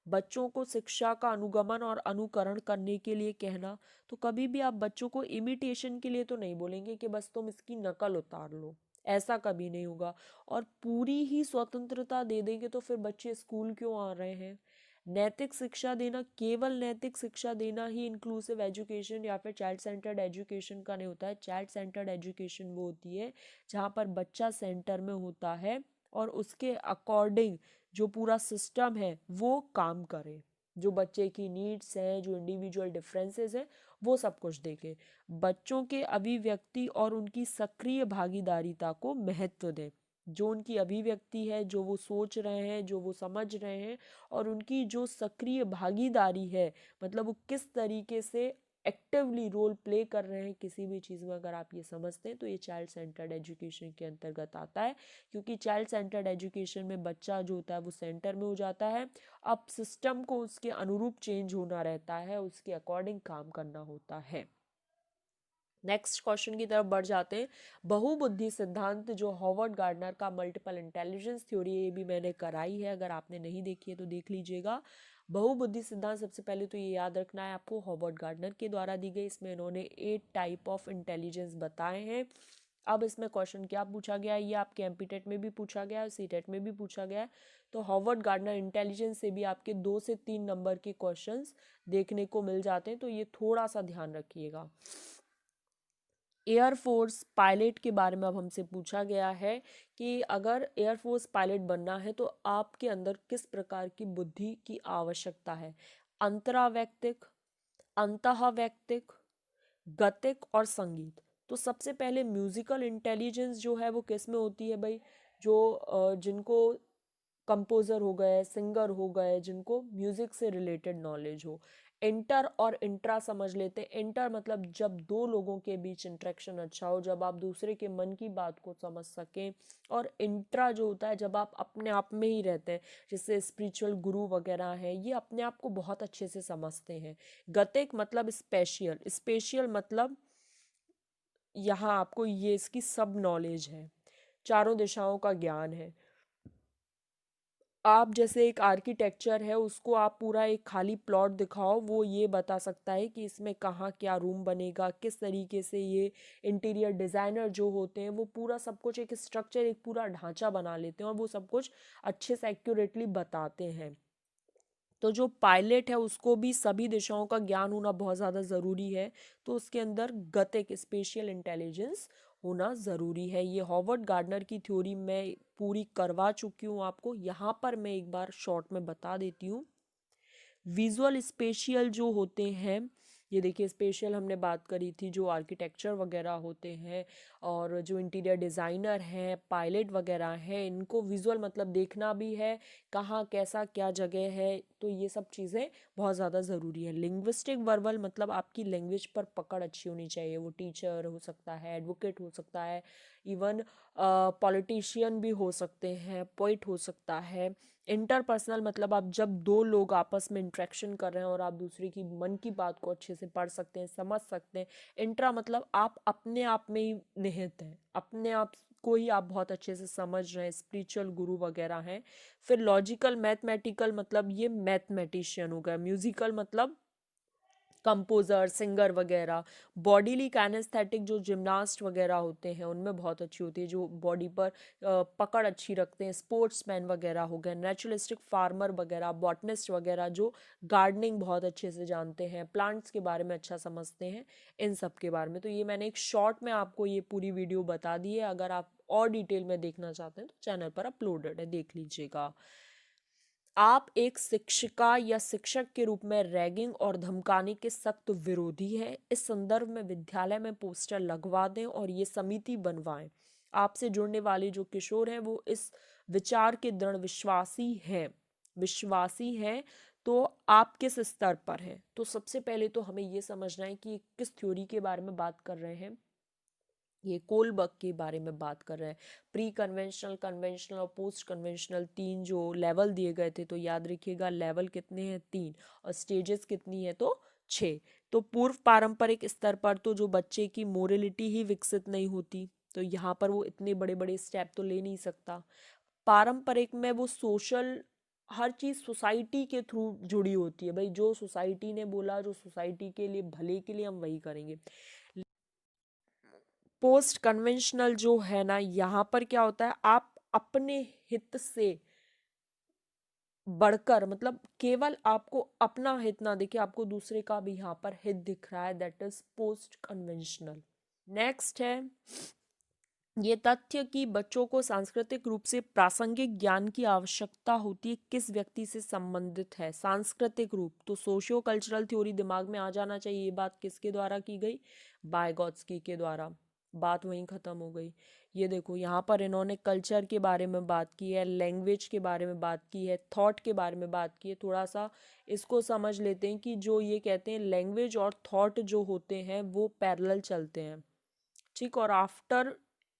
बच्चों को शिक्षा का अनुगमन और अनुकरण करने के लिए कहना। तो कभी भी आप बच्चों को इमिटेशन के लिए तो नहीं बोलेंगे कि बस तुम इसकी नकल उतार लो, ऐसा कभी नहीं होगा। और पूरी ही स्वतंत्रता दे देंगे तो फिर बच्चे स्कूल क्यों आ रहे हैं? नैतिक शिक्षा देना, केवल नैतिक शिक्षा देना ही इंक्लूसिव एजुकेशन या फिर चाइल्ड सेंटर्ड एजुकेशन का नहीं होता है। चाइल्ड सेंटर्ड एजुकेशन वो होती है जहाँ पर बच्चा सेंटर में होता है और उसके अकॉर्डिंग जो पूरा सिस्टम है वो काम करे, जो बच्चे की नीड्स हैं, जो इंडिविजुअल डिफरेंसेस हैं, वो सब कुछ देखे। बच्चों के अभिव्यक्ति और उनकी सक्रिय भागीदारिता को महत्व दें। जो उनकी अभिव्यक्ति है, जो वो सोच रहे हैं, जो वो समझ रहे हैं, और उनकी जो सक्रिय भागीदारी है, मतलब वो किस तरीके से एक्टिवली रोल प्ले कर रहे हैं किसी भी चीज़ में, अगर आप ये समझते हैं तो ये चाइल्ड सेंटर्ड एजुकेशन के अंतर्गत आता है। क्योंकि चाइल्ड सेंटर्ड एजुकेशन में बच्चा जो होता है वो सेंटर में हो जाता है। अब सिस्टम को उसके अनुरूप चेंज होना रहता है, उसके अकॉर्डिंग काम करना होता है। नेक्स्ट क्वेश्चन की तरफ बढ़ जाते हैं। बहुबुद्धि सिद्धांत जो हॉवर्ड गार्डनर का मल्टीपल इंटेलिजेंस थ्योरी, ये भी मैंने कराई है, अगर आपने नहीं देखी है तो देख लीजिएगा। बहुबुद्धि सिद्धांत सबसे पहले तो ये याद रखना है आपको, हॉवर्ड गार्डनर के द्वारा दी गई। इसमें इन्होंने 8 टाइप ऑफ इंटेलिजेंस बताए हैं। अब इसमें क्वेश्चन क्या पूछा गया है, ये आपके एमपीटेट में भी पूछा गया है, सीटेट में भी पूछा गया है। तो हॉवर्ड गार्डनर इंटेलिजेंस से भी आपके 2 से 3 नंबर के क्वेश्चंस देखने को मिल जाते हैं, तो ये थोड़ा सा ध्यान रखिएगा। एयरफोर्स पायलट के बारे में अब हमसे पूछा गया है कि अगर एयरफोर्स पायलट बनना है तो आपके अंदर किस प्रकार की बुद्धि की आवश्यकता है। अंतरावैक्तिक, अंतःवैक्तिक, गतिक और संगीत। तो सबसे पहले म्यूजिकल इंटेलिजेंस जो है वो किस में होती है भाई, जो जिनको कंपोजर हो गए, सिंगर हो गए, जिनको म्यूजिक से रिलेटेड नॉलेज हो। इंटर और इंट्रा समझ लेते हैं। इंटर मतलब जब दो लोगों के बीच इंटरेक्शन अच्छा हो, जब आप दूसरे के मन की बात को समझ सकें। और इंट्रा जो होता है जब आप अपने आप में ही रहते हैं, जैसे स्पिरिचुअल गुरु वगैरह हैं, ये अपने आप को बहुत अच्छे से समझते हैं। गतिक मतलब स्पेशियल, स्पेशियल मतलब यहाँ आपको ये इसकी सब नॉलेज है, चारों दिशाओं का ज्ञान है। आप जैसे एक आर्किटेक्चर है, उसको आप पूरा एक खाली प्लॉट दिखाओ, वो ये बता सकता है कि इसमें कहाँ क्या रूम बनेगा, किस तरीके से ये इंटीरियर डिज़ाइनर जो होते हैं वो पूरा सब कुछ एक स्ट्रक्चर, एक पूरा ढांचा बना लेते हैं और वो सब कुछ अच्छे से एक्यूरेटली बताते हैं। तो जो पायलट है उसको भी सभी दिशाओं का ज्ञान होना बहुत ज़्यादा ज़रूरी है, तो उसके अंदर गतिक स्पेशियल इंटेलिजेंस होना ज़रूरी है। ये हॉवर्ड गार्डनर की थ्योरी मैं पूरी करवा चुकी हूँ आपको, यहाँ पर मैं एक बार शॉर्ट में बता देती हूँ। विजुअल स्पेशियल जो होते हैं, ये देखिए स्पेशियल हमने बात करी थी, जो आर्किटेक्चर वगैरह होते हैं और जो इंटीरियर डिज़ाइनर हैं, पायलट वगैरह हैं, इनको विजुअल मतलब देखना भी है, कहाँ कैसा क्या जगह है, तो ये सब चीज़ें बहुत ज़्यादा ज़रूरी है। लिंग्विस्टिक वर्बल मतलब आपकी लैंग्वेज पर पकड़ अच्छी होनी चाहिए, वो टीचर हो सकता है, एडवोकेट हो सकता है, इवन पॉलिटिशियन भी हो सकते हैं, पोइट हो सकता है। इंटरपर्सनल मतलब आप जब दो लोग आपस में इंट्रैक्शन कर रहे हैं और आप दूसरे की मन की बात को अच्छे से पढ़ सकते हैं, समझ सकते हैं। इंट्रा मतलब आप अपने आप में ही निहित हैं, अपने आप को ही आप बहुत अच्छे से समझ रहे हैं, स्पिरिचुअल गुरु वगैरह हैं। फिर लॉजिकल मैथमेटिकल मतलब ये मैथमेटिशियन हो गया। म्यूजिकल मतलब कंपोज़र, सिंगर वगैरह। बॉडीली काइनेस्थेटिक जो जिम्नास्ट वगैरह होते हैं उनमें बहुत अच्छी होती है, जो बॉडी पर पकड़ अच्छी रखते हैं। स्पोर्ट्समैन वगैरह हो गए, नेचुरलिस्टिक फार्मर वगैरह, बॉटनिस्ट वगैरह जो गार्डनिंग बहुत अच्छे से जानते हैं, प्लांट्स के बारे में अच्छा समझते हैं, इन सब के बारे में। तो ये मैंने एक शॉर्ट में आपको ये पूरी वीडियो बता दी है, अगर आप और डिटेल में देखना चाहते हैं तो चैनल पर अपलोडेड है, देख लीजिएगा। आप एक शिक्षिका या शिक्षक के रूप में रैगिंग और धमकाने के सख्त विरोधी हैं। इस संदर्भ में विद्यालय में पोस्टर लगवा दें और ये समिति बनवाएं। आपसे जुड़ने वाले जो किशोर हैं वो इस विचार के दृढ़ विश्वासी हैं। तो आप किस स्तर पर हैं? तो सबसे पहले तो हमें ये समझना है कि किस थ्योरी के बारे में बात कर रहे हैं। ये कोलबर्ग के बारे में बात कर रहे हैं। प्री कन्वेंशनल, कन्वेंशनल और पोस्ट कन्वेंशनल 3 जो लेवल दिए गए थे, तो याद रखिएगा लेवल कितने हैं 3, और स्टेजेस कितनी है तो 6। तो पूर्व पारंपरिक स्तर पर तो जो बच्चे की मोरलिटी ही विकसित नहीं होती, तो यहाँ पर वो इतने बड़े बड़े स्टेप तो ले नहीं सकता। पारंपरिक में वो सोशल, हर चीज़ सोसाइटी के थ्रू जुड़ी होती है भाई, जो सोसाइटी ने बोला, जो सोसाइटी के लिए भले के लिए हम वही करेंगे। पोस्ट कन्वेंशनल जो है ना, यहाँ पर क्या होता है, आप अपने हित से बढ़कर, मतलब केवल आपको अपना हित ना दिखे, आपको दूसरे का भी यहाँ पर हित दिख रहा है, that is post conventional. Next है ये तथ्य कि बच्चों को सांस्कृतिक रूप से प्रासंगिक ज्ञान की आवश्यकता होती है, किस व्यक्ति से संबंधित है। सांस्कृतिक रूप तो सोशियो कल्चरल थ्योरी दिमाग में आ जाना चाहिए। ये बात किसके द्वारा की गई? बायगॉत्स्की के द्वारा। बात वहीं ख़त्म हो गई। ये देखो यहाँ पर इन्होंने कल्चर के बारे में बात की है, लैंग्वेज के बारे में बात की है, थॉट के बारे में बात की है। थोड़ा सा इसको समझ लेते हैं कि जो ये कहते हैं लैंग्वेज और थॉट जो होते हैं वो पैरेलल चलते हैं, ठीक। और आफ्टर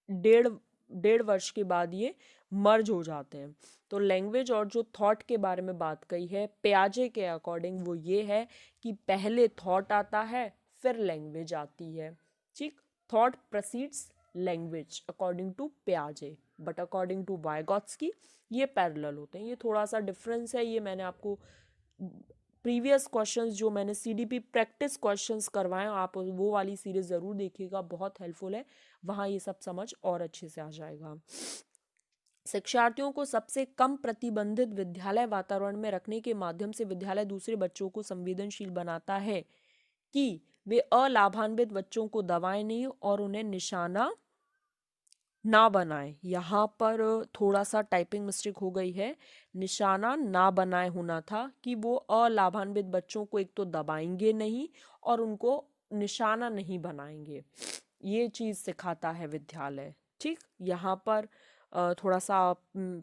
डेढ़ डेढ़ वर्ष के बाद ये मर्ज हो जाते हैं। तो लैंग्वेज और जो थॉट के बारे में बात कही है पियाजे के अकॉर्डिंग, वो ये है कि पहले थॉट आता है फिर लैंग्वेज आती है। ठीक। Thought proceeds language according to पियाजे, बट अकॉर्डिंग टू वाइगॉत्स्की ये पैरेलल होते हैं। ये थोड़ा सा डिफरेंस है, ये मैंने आपको प्रीवियस क्वेश्चंस जो मैंने सीडीपी प्रैक्टिस क्वेश्चंस करवाए, आप वो वाली सीरीज ज़रूर देखिएगा, बहुत हेल्पफुल है, वहाँ ये सब समझ और अच्छे से आ जाएगा। शिक्षार्थियों को सबसे कम प्रतिबंधित विद्यालय वातावरण में रखने के माध्यम से विद्यालय दूसरे बच्चों को संवेदनशील बनाता है कि वे अलाभान्वित बच्चों को दबाएं नहीं और उन्हें निशाना ना बनाए। यहाँ पर थोड़ा सा टाइपिंग मिस्टेक हो गई है, निशाना ना बनाए होना था कि वो अलाभान्वित बच्चों को एक तो दबाएंगे नहीं और उनको निशाना नहीं बनाएंगे, ये चीज़ सिखाता है विद्यालय। ठीक, यहाँ पर थोड़ा सा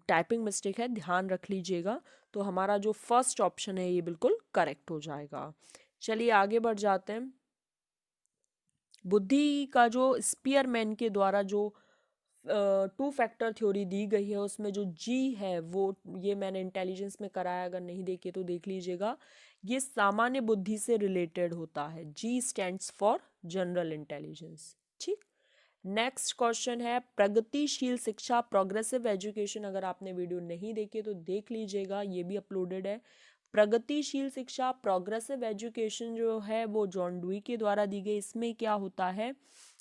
टाइपिंग मिस्टेक है, ध्यान रख लीजिएगा। तो हमारा जो फर्स्ट ऑप्शन है ये बिल्कुल करेक्ट हो जाएगा। चलिए आगे बढ़ जाते हैं। बुद्धि का जो स्पीयरमैन के द्वारा जो 2 फैक्टर थ्योरी दी गई है, उसमें जो जी है वो, ये मैंने इंटेलिजेंस में कराया, अगर नहीं देखे तो देख लीजिएगा। ये सामान्य बुद्धि से रिलेटेड होता है, जी स्टैंड्स फॉर जनरल इंटेलिजेंस। ठीक। नेक्स्ट क्वेश्चन है प्रगतिशील शिक्षा, प्रोग्रेसिव एजुकेशन। अगर आपने वीडियो नहीं देखी तो देख लीजिएगा, ये भी अपलोडेड है। प्रगतिशील शिक्षा, प्रोग्रेसिव एजुकेशन जो है वो जॉन डुई के द्वारा दी गई। इसमें क्या होता है,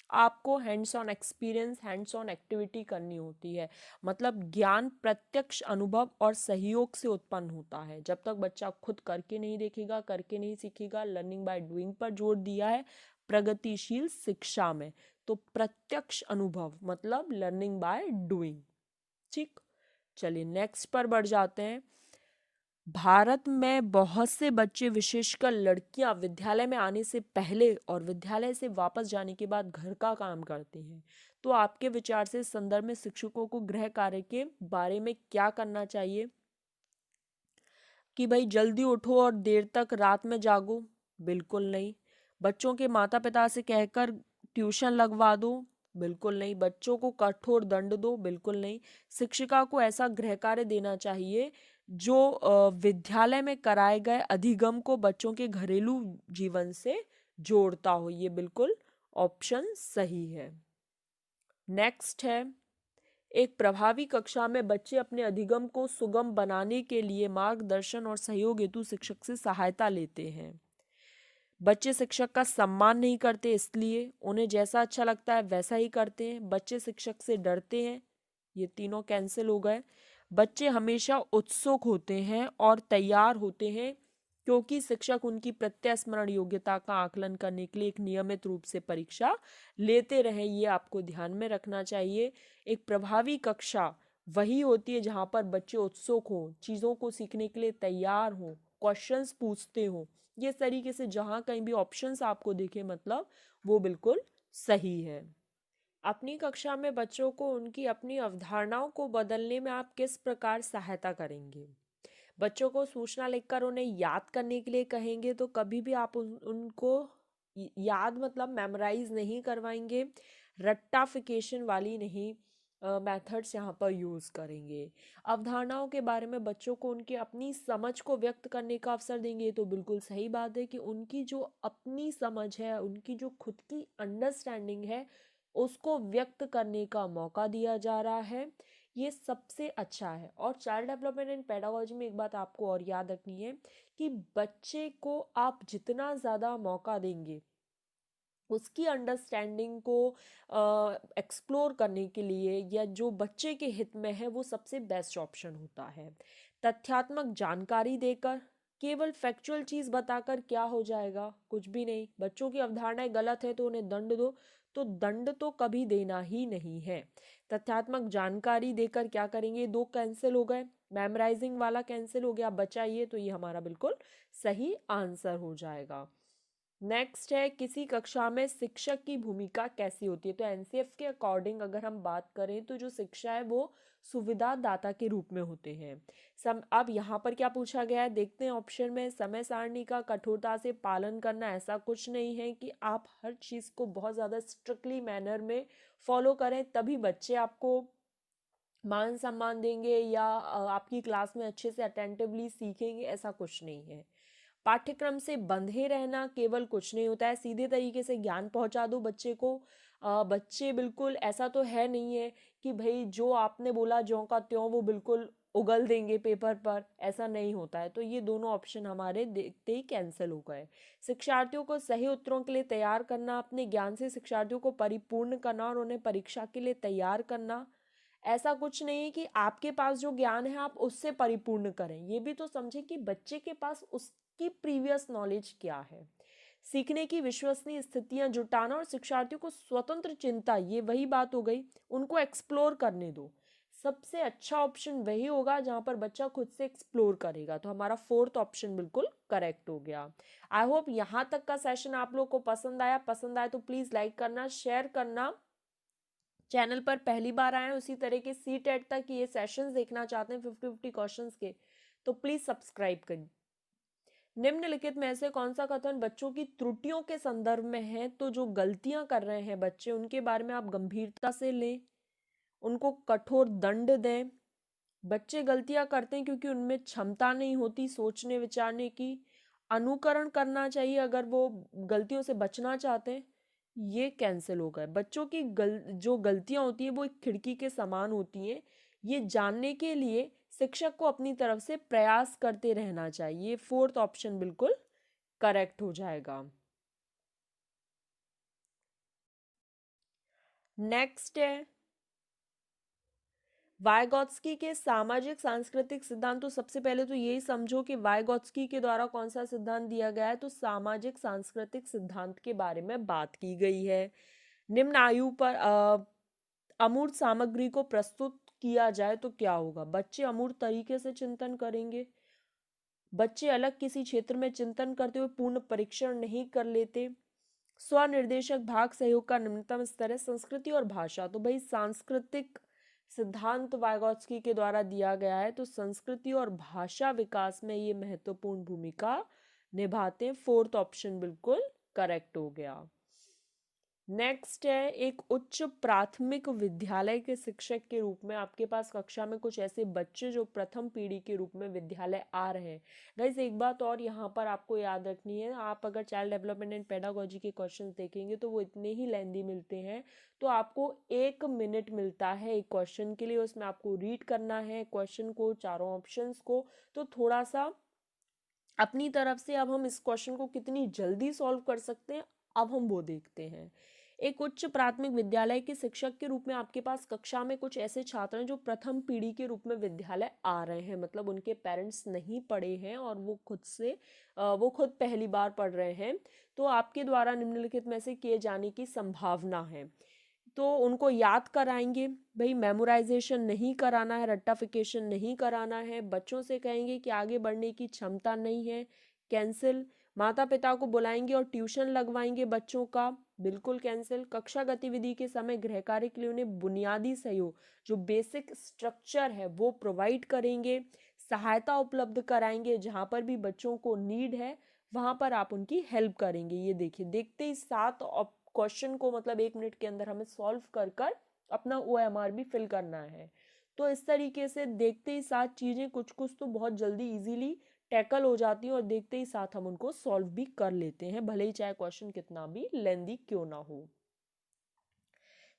आपको hands on experience, hands on activity करनी होती है। मतलब ज्ञान प्रत्यक्ष अनुभव और सहयोग से उत्पन्न होता है। जब तक बच्चा खुद करके नहीं देखेगा, करके नहीं सीखेगा, लर्निंग बाय डूइंग पर जोर दिया है प्रगतिशील शिक्षा में। तो प्रत्यक्ष अनुभव मतलब लर्निंग बाय डूइंग। ठीक, चलिए नेक्स्ट पर बढ़ जाते हैं। भारत में बहुत से बच्चे, विशेषकर लड़कियां, विद्यालय में आने से पहले और विद्यालय से वापस जाने के बाद घर का काम करते हैं। तो आपके विचार से इस संदर्भ में शिक्षकों को गृह कार्य के बारे में क्या करना चाहिए? कि भाई जल्दी उठो और देर तक रात में जागो? बिल्कुल नहीं। बच्चों के माता पिता से कहकर ट्यूशन लगवा दो? बिल्कुल नहीं। बच्चों को कठोर दंड दो? बिल्कुल नहीं। शिक्षिका को ऐसा गृह कार्य देना चाहिए जो विद्यालय में कराए गए अधिगम को बच्चों के घरेलू जीवन से जोड़ता हो। ये बिल्कुल ऑप्शन सही है। नेक्स्ट है, एक प्रभावी कक्षा में बच्चे अपने अधिगम को सुगम बनाने के लिए मार्गदर्शन और सहयोग हेतु शिक्षक से सहायता लेते हैं। बच्चे शिक्षक का सम्मान नहीं करते, इसलिए उन्हें जैसा अच्छा लगता है वैसा ही करते हैं। बच्चे शिक्षक से डरते हैं, ये तीनों कैंसिल हो गए। बच्चे हमेशा उत्सुक होते हैं और तैयार होते हैं क्योंकि शिक्षक उनकी प्रत्यास्मरण योग्यता का आकलन करने के लिए एक नियमित रूप से परीक्षा लेते रहे। ये आपको ध्यान में रखना चाहिए। एक प्रभावी कक्षा वही होती है जहाँ पर बच्चे उत्सुक हों, चीज़ों को सीखने के लिए तैयार हों, क्वेश्चंस पूछते हों। ये तरीके से जहाँ कहीं भी ऑप्शंस आपको दिखे, मतलब वो बिल्कुल सही है। अपनी कक्षा में बच्चों को उनकी अपनी अवधारणाओं को बदलने में आप किस प्रकार सहायता करेंगे? बच्चों को सूचना लिखकर उन्हें याद करने के लिए कहेंगे तो कभी भी आप उनको याद मतलब मेमोराइज नहीं करवाएंगे। रट्टाफिकेशन वाली नहीं मेथड्स यहाँ पर यूज़ करेंगे। अवधारणाओं के बारे में बच्चों को उनकी अपनी समझ को व्यक्त करने का अवसर देंगे। तो बिल्कुल सही बात है कि उनकी जो अपनी समझ है, उनकी जो खुद की अंडरस्टैंडिंग है, उसको व्यक्त करने का मौका दिया जा रहा है। ये सबसे अच्छा है। और चाइल्ड डेवलपमेंट एंड पेडागोजी में एक बात आपको और याद रखनी है कि बच्चे को आप जितना ज़्यादा मौका देंगे उसकी अंडरस्टैंडिंग को एक्सप्लोर करने के लिए या जो बच्चे के हित में है, वो सबसे बेस्ट ऑप्शन होता है। तथ्यात्मक जानकारी देकर, केवल फैक्चुअल चीज़ बताकर क्या हो जाएगा? कुछ भी नहीं। बच्चों की अवधारणाएं गलत है तो उन्हें दंड दो, तो दंड तो कभी देना ही नहीं है। तथ्यात्मक जानकारी देकर क्या करेंगे? 2 कैंसिल हो गए, मेमोराइजिंग वाला कैंसिल हो गया, बचा ये, तो ये हमारा बिल्कुल सही आंसर हो जाएगा। नेक्स्ट है, किसी कक्षा में शिक्षक की भूमिका कैसी होती है? तो एनसीएफ के अकॉर्डिंग अगर हम बात करें तो जो शिक्षा है वो सुविधादाता के रूप में होते हैं। अब यहाँ पर क्या पूछा गया है देखते हैं ऑप्शन में। समय सारणी का कठोरता से पालन करना, ऐसा कुछ नहीं है कि आप हर चीज़ को बहुत ज़्यादा स्ट्रिक्टली मैनर में फॉलो करें तभी बच्चे आपको मान सम्मान देंगे या आपकी क्लास में अच्छे से अटेंटिवली सीखेंगे, ऐसा कुछ नहीं है। पाठ्यक्रम से बंधे रहना केवल कुछ नहीं होता है, सीधे तरीके से ज्ञान पहुंचा दो बच्चे को। बच्चे बिल्कुल ऐसा तो है नहीं है कि भाई जो आपने बोला ज्यों का त्यों वो बिल्कुल उगल देंगे पेपर पर, ऐसा नहीं होता है। तो ये दोनों ऑप्शन हमारे देखते ही कैंसिल हो गए। शिक्षार्थियों को सही उत्तरों के लिए तैयार करना, अपने ज्ञान से शिक्षार्थियों को परिपूर्ण करना और उन्हें परीक्षा के लिए तैयार करना। ऐसा कुछ नहीं है कि आपके पास जो ज्ञान है आप उससे परिपूर्ण करें, ये भी तो समझें कि बच्चे के पास उसकी प्रीवियस नॉलेज क्या है। सीखने की विश्वसनीय स्थितियां जुटाना और शिक्षार्थियों को स्वतंत्र चिंता, ये वही बात हो गई, उनको एक्सप्लोर करने दो। सबसे अच्छा ऑप्शन वही होगा जहां पर बच्चा खुद से एक्सप्लोर करेगा। तो हमारा फोर्थ ऑप्शन बिल्कुल करेक्ट हो गया। आई होप यहाँ तक का सेशन आप लोग को पसंद आया। पसंद आया तो प्लीज लाइक करना, शेयर करना। चैनल पर पहली बार आए हैं, उसी तरह के CTET तक ये सेशंस देखना चाहते हैं 50-50 क्वेश्चंस के, तो प्लीज सब्सक्राइब करें। निम्नलिखित में से कौन सा कथन बच्चों की त्रुटियों के संदर्भ में है? तो जो गलतियां कर रहे हैं बच्चे उनके बारे में आप गंभीरता से लें, उनको कठोर दंड दें। बच्चे गलतियां करते हैं क्योंकि उनमें क्षमता नहीं होती सोचने विचारने की। अनुकरण करना चाहिए अगर वो गलतियों से बचना चाहते हैं। ये कैंसिल हो गए। बच्चों की जो गलतियां होती हैं वो एक खिड़की के समान होती हैं। ये जानने के लिए शिक्षक को अपनी तरफ से प्रयास करते रहना चाहिए। फोर्थ ऑप्शन बिल्कुल करेक्ट हो जाएगा। नेक्स्ट है वाइगॉत्स्की के सामाजिक सांस्कृतिक सिद्धांत। तो सबसे पहले तो यही समझो कि वाइगॉत्स्की के द्वारा कौन सा सिद्धांत दिया गया है, तो सामाजिक सांस्कृतिक सिद्धांत के बारे में बात की गई है। निम्न आयु पर अमूर्त सामग्री को प्रस्तुत किया जाए तो क्या होगा? बच्चे अमूर्त तरीके से चिंतन करेंगे। बच्चे अलग किसी क्षेत्र में चिंतन करते हुए पूर्ण परीक्षण नहीं कर लेते। स्वनिर्देशक भाग सहयोग का निम्नतम स्तर है संस्कृति और भाषा। तो भाई सांस्कृतिक सिद्धांत वाइगॉत्स्की के द्वारा दिया गया है, तो संस्कृति और भाषा विकास में ये महत्वपूर्ण भूमिका निभाते हैं। फोर्थ ऑप्शन बिल्कुल करेक्ट हो गया। नेक्स्ट है एक उच्च प्राथमिक विद्यालय के शिक्षक के रूप में आपके पास कक्षा में कुछ ऐसे बच्चे जो प्रथम पीढ़ी के रूप में विद्यालय आ रहे हैं। गाइस एक बात और यहाँ पर आपको याद रखनी है, आप अगर चाइल्ड डेवलपमेंट एंड पेडागोजी के क्वेश्चंस देखेंगे तो वो इतने ही लेंदी मिलते हैं। तो आपको 1 मिनट मिलता है एक क्वेश्चन के लिए, उसमें आपको रीड करना है क्वेश्चन को, चारों ऑप्शंस को। तो थोड़ा सा अपनी तरफ से अब हम इस क्वेश्चन को कितनी जल्दी सॉल्व कर सकते हैं अब हम वो देखते हैं। एक उच्च प्राथमिक विद्यालय के शिक्षक के रूप में आपके पास कक्षा में कुछ ऐसे छात्र हैं जो प्रथम पीढ़ी के रूप में विद्यालय आ रहे हैं, मतलब उनके पेरेंट्स नहीं पढ़े हैं और वो खुद पहली बार पढ़ रहे हैं। तो आपके द्वारा निम्नलिखित में से किए जाने की संभावना है। तो उनको याद कराएंगे, भाई मेमोराइजेशन नहीं कराना है, रट्टाफिकेशन नहीं कराना है। बच्चों से कहेंगे कि आगे बढ़ने की क्षमता नहीं है, कैंसिल। माता पिता को बुलाएंगे और ट्यूशन लगवाएंगे बच्चों का, बिल्कुल कैंसिल। कक्षा गतिविधि के समय गृह कार्य के लिए उन्हें बुनियादी सहयोग जो बेसिक स्ट्रक्चर है वो प्रोवाइड करेंगे। सहायता उपलब्ध कराएंगे, जहाँ पर भी बच्चों को नीड है वहाँ पर आप उनकी हेल्प करेंगे। ये देखिए देखते ही 7 क्वेश्चन को मतलब 1 मिनट के अंदर हमें सॉल्व कर कर अपना OMR भी फिल करना है। तो इस तरीके से देखते ही साथ चीज़ें कुछ कुछ तो बहुत जल्दी इजीली टैकल हो जाती हैं और देखते ही साथ हम उनको सॉल्व भी कर लेते हैं, भले ही चाहे क्वेश्चन कितना भी लेंदी क्यों ना हो।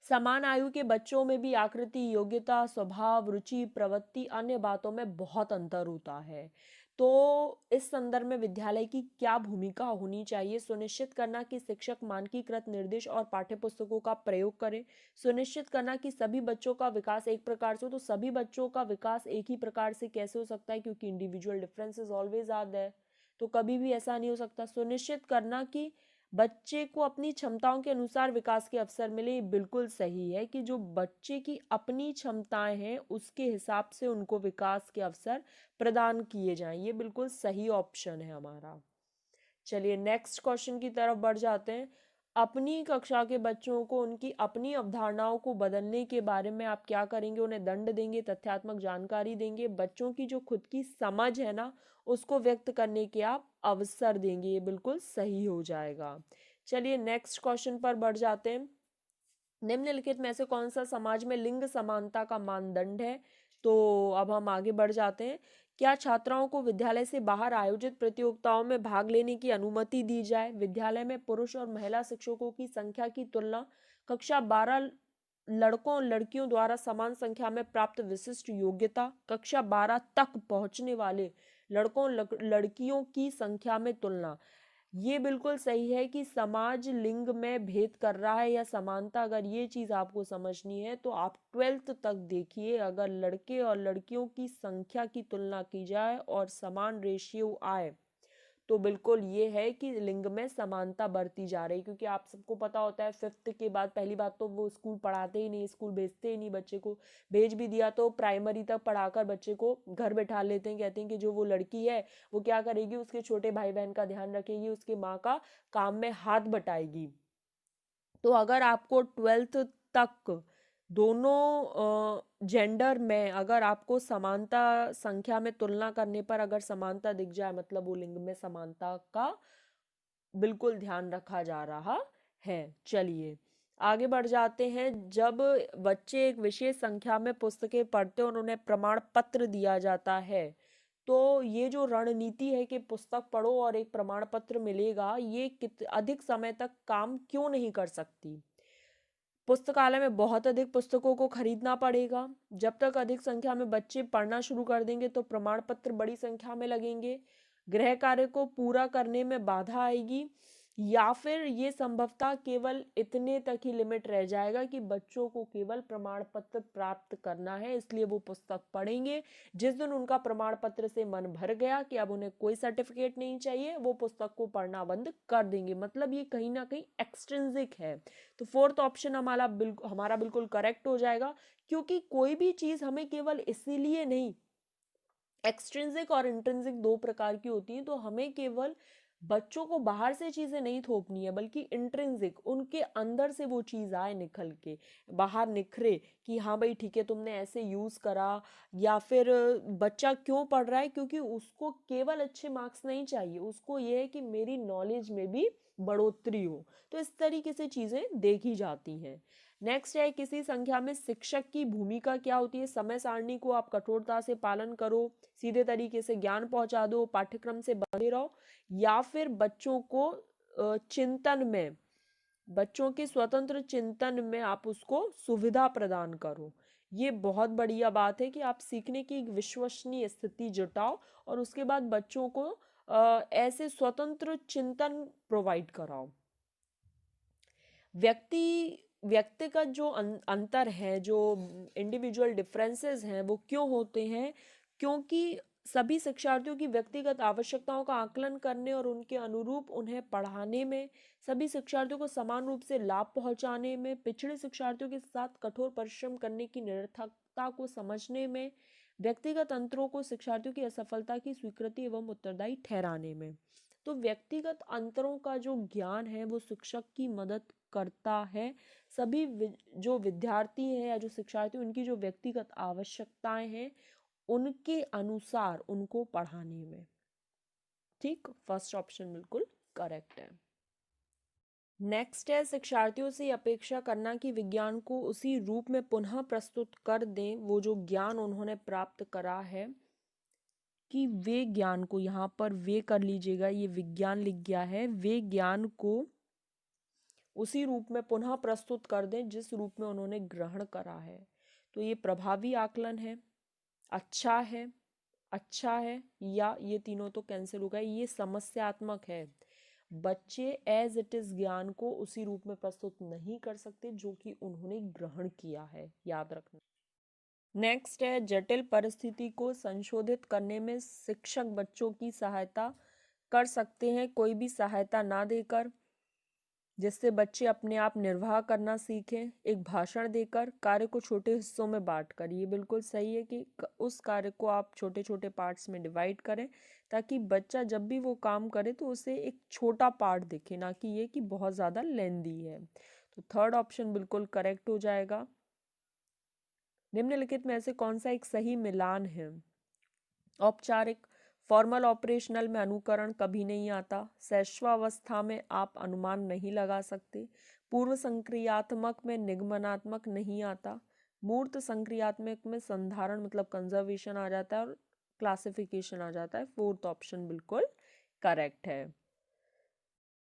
समान आयु के बच्चों में भी आकृति, योग्यता, स्वभाव, रुचि, प्रवृत्ति, अन्य बातों में बहुत अंतर होता है। तो इस संदर्भ में विद्यालय की क्या भूमिका होनी चाहिए? सुनिश्चित करना कि शिक्षक मानकीकृत निर्देश और पाठ्यपुस्तकों का प्रयोग करें। सुनिश्चित करना कि सभी बच्चों का विकास एक प्रकार से हो। तो सभी बच्चों का विकास एक ही प्रकार से कैसे हो सकता है, क्योंकि individual differences always are there, तो कभी भी ऐसा नहीं हो सकता। सुनिश्चित करना कि बच्चे को अपनी क्षमताओं के अनुसार विकास के अवसर मिले, बिल्कुल सही है कि जो बच्चे की अपनी क्षमताएं हैं उसके हिसाब से उनको विकास के अवसर प्रदान किए जाएं, ये बिल्कुल सही ऑप्शन है हमारा। चलिए नेक्स्ट क्वेश्चन की तरफ बढ़ जाते हैं। अपनी कक्षा के बच्चों को उनकी अपनी अवधारणाओं को बदलने के बारे में आप क्या करेंगे? उन्हें दंड देंगे, तथ्यात्मक जानकारी देंगे, बच्चों की जो खुद की समझ है ना उसको व्यक्त करने के आप अवसर देंगे, ये बिल्कुल सही हो जाएगा। चलिए नेक्स्ट क्वेश्चन पर बढ़ जाते हैं। निम्नलिखित में से कौन सा समाज में लिंग समानता का मानदंड है? तो अब हम आगे बढ़ जाते हैं क्या छात्राओं को विद्यालय से बाहर आयोजित प्रतियोगिताओं में भाग लेने की अनुमति दी जाए? विद्यालय में पुरुष और महिला शिक्षकों की संख्या की तुलना। कक्षा 12 लड़कों और लड़कियों द्वारा समान संख्या में प्राप्त विशिष्ट योग्यता। कक्षा 12 तक पहुंचने वाले लड़कों लड़कियों की संख्या में तुलना। ये बिल्कुल सही है कि समाज लिंग में भेद कर रहा है या समानता, अगर ये चीज आपको समझनी है तो आप 12th तक देखिए। अगर लड़के और लड़कियों की संख्या की तुलना की जाए और समान रेशियो आए तो बिल्कुल ये है कि लिंग में समानता बढ़ती जा रही है। क्योंकि आप सबको पता होता है 5th के बाद पहली बात तो वो स्कूल पढ़ाते ही नहीं, स्कूल भेजते ही नहीं बच्चे को। भेज भी दिया तो प्राइमरी तक पढ़ाकर बच्चे को घर बैठा लेते हैं। कहते हैं कि जो वो लड़की है वो क्या करेगी, उसके छोटे भाई बहन का ध्यान रखेगी, उसकी माँ का काम में हाथ बटाएगी। तो अगर आपको 12th तक दोनों जेंडर में अगर आपको समानता संख्या में तुलना करने पर अगर समानता दिख जाए, मतलब वो लिंग में समानता का बिल्कुल ध्यान रखा जा रहा है। चलिए आगे बढ़ जाते हैं। जब बच्चे एक विशेष संख्या में पुस्तकें पढ़ते हैं और उन्हें प्रमाण पत्र दिया जाता है, तो ये जो रणनीति है कि पुस्तक पढ़ो और एक प्रमाण पत्र मिलेगा, ये अधिक समय तक काम क्यों नहीं कर सकती? पुस्तकालय में बहुत अधिक पुस्तकों को खरीदना पड़ेगा। जब तक अधिक संख्या में बच्चे पढ़ना शुरू कर देंगे तो प्रमाण पत्र बड़ी संख्या में लगेंगे। गृह कार्य को पूरा करने में बाधा आएगी, या फिर ये संभवतः केवल इतने तक ही लिमिट रह जाएगा कि बच्चों को केवल प्रमाण पत्र प्राप्त करना है, इसलिए वो पुस्तक पढ़ेंगे। जिस दिन उनका प्रमाण पत्र से मन भर गया कि अब उन्हें कोई सर्टिफिकेट नहीं चाहिए, वो पुस्तक को पढ़ना बंद कर देंगे। मतलब ये कहीं ना कहीं एक्सट्रिंसिक है। तो 4th ऑप्शन हमारा बिल्कुल करेक्ट हो जाएगा। क्योंकि कोई भी चीज हमें केवल इसीलिए नहीं, एक्सट्रिंसिक और इंट्रिंसिक दो प्रकार की होती हैं, तो हमें केवल बच्चों को बाहर से चीजें नहीं थोपनी है, बल्कि इंट्रिंसिक उनके अंदर से वो चीज आए, निकल के बाहर निखरे कि हाँ भाई ठीक है तुमने ऐसे यूज करा। या फिर बच्चा क्यों पढ़ रहा है, क्योंकि उसको केवल अच्छे मार्क्स नहीं चाहिए, उसको ये है कि मेरी नॉलेज में भी बढ़ोतरी हो। तो इस तरीके से चीजें देखी जाती हैं। नेक्स्ट है, किसी संख्या में शिक्षक की भूमिका क्या होती है? समय सारणी को आप कठोरता से पालन करो, सीधे तरीके से ज्ञान पहुंचा दो, पाठ्यक्रम से बने रहो, या फिर बच्चों को चिंतन में, बच्चों के स्वतंत्र चिंतन में आप उसको सुविधा प्रदान करो। ये बहुत बढ़िया बात है कि आप सीखने की एक विश्वसनीय स्थिति जुटाओ और उसके बाद बच्चों को ऐसे स्वतंत्र चिंतन प्रोवाइड कराओ। व्यक्तिगत जो अंतर है, जो इंडिविजुअल डिफरेंसेस हैं, वो क्यों होते हैं? क्योंकि सभी शिक्षार्थियों की व्यक्तिगत आवश्यकताओं का आकलन करने और उनके अनुरूप उन्हें पढ़ाने में, सभी शिक्षार्थियों को समान रूप से लाभ पहुंचाने में, पिछड़े शिक्षार्थियों के साथ कठोर परिश्रम करने की निरर्थकता को समझने में, व्यक्तिगत अंतरों को शिक्षार्थियों की असफलता की स्वीकृति एवं उत्तरदायी ठहराने में। तो व्यक्तिगत अंतरों का जो ज्ञान है वो शिक्षक की मदद करता है सभी जो विद्यार्थी हैं या जो शिक्षार्थी, उनकी जो व्यक्तिगत आवश्यकताएं हैं उनके अनुसार उनको पढ़ाने में। ठीक, फर्स्ट ऑप्शन बिल्कुल करेक्ट है। नेक्स्ट है, शिक्षार्थियों से अपेक्षा करना कि विज्ञान को उसी रूप में पुनः प्रस्तुत कर दें, वो जो ज्ञान उन्होंने प्राप्त करा है, कि वे ज्ञान को, यहाँ पर वे कर लीजिएगा, ये विज्ञान लिख गया है, वे ज्ञान को उसी रूप में पुनः प्रस्तुत कर दें जिस रूप में उन्होंने ग्रहण करा है। तो ये प्रभावी आकलन है, अच्छा है, अच्छा है, या ये तीनों तो कैंसिल हो गए, ये समस्यात्मक है। बच्चे एज इट इज ज्ञान को उसी रूप में प्रस्तुत नहीं कर सकते जो कि उन्होंने ग्रहण किया है, याद रखना। नेक्स्ट है, जटिल परिस्थिति को संशोधित करने में शिक्षक बच्चों की सहायता कर सकते हैं कोई भी सहायता ना देकर, जिससे बच्चे अपने आप निर्वाह करना सीखें। एक भाषण देकर, कार्य को छोटे हिस्सों में बांटकर। ये बिल्कुल सही है कि उस कार्य को आप छोटे छोटे पार्ट्स में डिवाइड करें ताकि बच्चा जब भी वो काम करे तो उसे एक छोटा पार्ट दिखे, ना कि ये कि बहुत ज़्यादा लेंदी है। तो थर्ड ऑप्शन बिल्कुल करेक्ट हो जाएगा। निम्नलिखित में से कौन सा एक सही मिलान है? औपचारिक, फॉर्मल ऑपरेशनल में अनुकरण कभी नहीं आता, शैशवावस्था में आप अनुमान नहीं लगा सकते, पूर्व संक्रियात्मक में निगमनात्मक नहीं आता, मूर्त संक्रियात्मक में संधारण मतलब कंजर्वेशन आ जाता है, और क्लासिफिकेशन आ जाता है। फोर्थ ऑप्शन बिल्कुल करेक्ट है।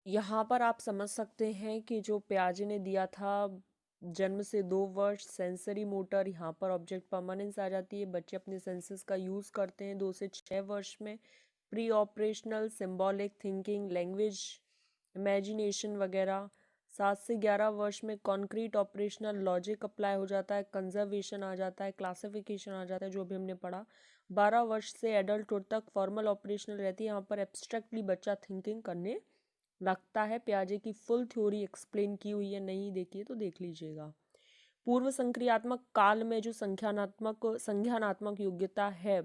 यहाँ पर आप समझ सकते हैं कि जो पियाजे ने दिया था जन्म से 2 वर्ष सेंसरी मोटर, यहाँ पर ऑब्जेक्ट परमानेंस आ जाती है, बच्चे अपने सेंसेस का यूज़ करते हैं 2 से 6 वर्ष में। Pre operational symbolic thinking, language, imagination वगैरह। 7 से 11 वर्ष में कॉन्क्रीट ऑपरेशनल लॉजिक अप्लाई हो जाता है, कंजर्वेशन आ जाता है, क्लासिफिकेशन आ जाता है जो भी हमने पढ़ा। 12 वर्ष से एडल्टहुड तक फॉर्मल ऑपरेशनल रहती है, यहाँ पर एब्स्ट्रैक्टली बच्चा थिंकिंग करने लगता है। पियाजे की फुल थ्योरी एक्सप्लेन की हुई है, नहीं देखी है तो देख लीजिएगा। पूर्व संक्रियात्मक काल में जो संज्ञानात्मक योग्यता है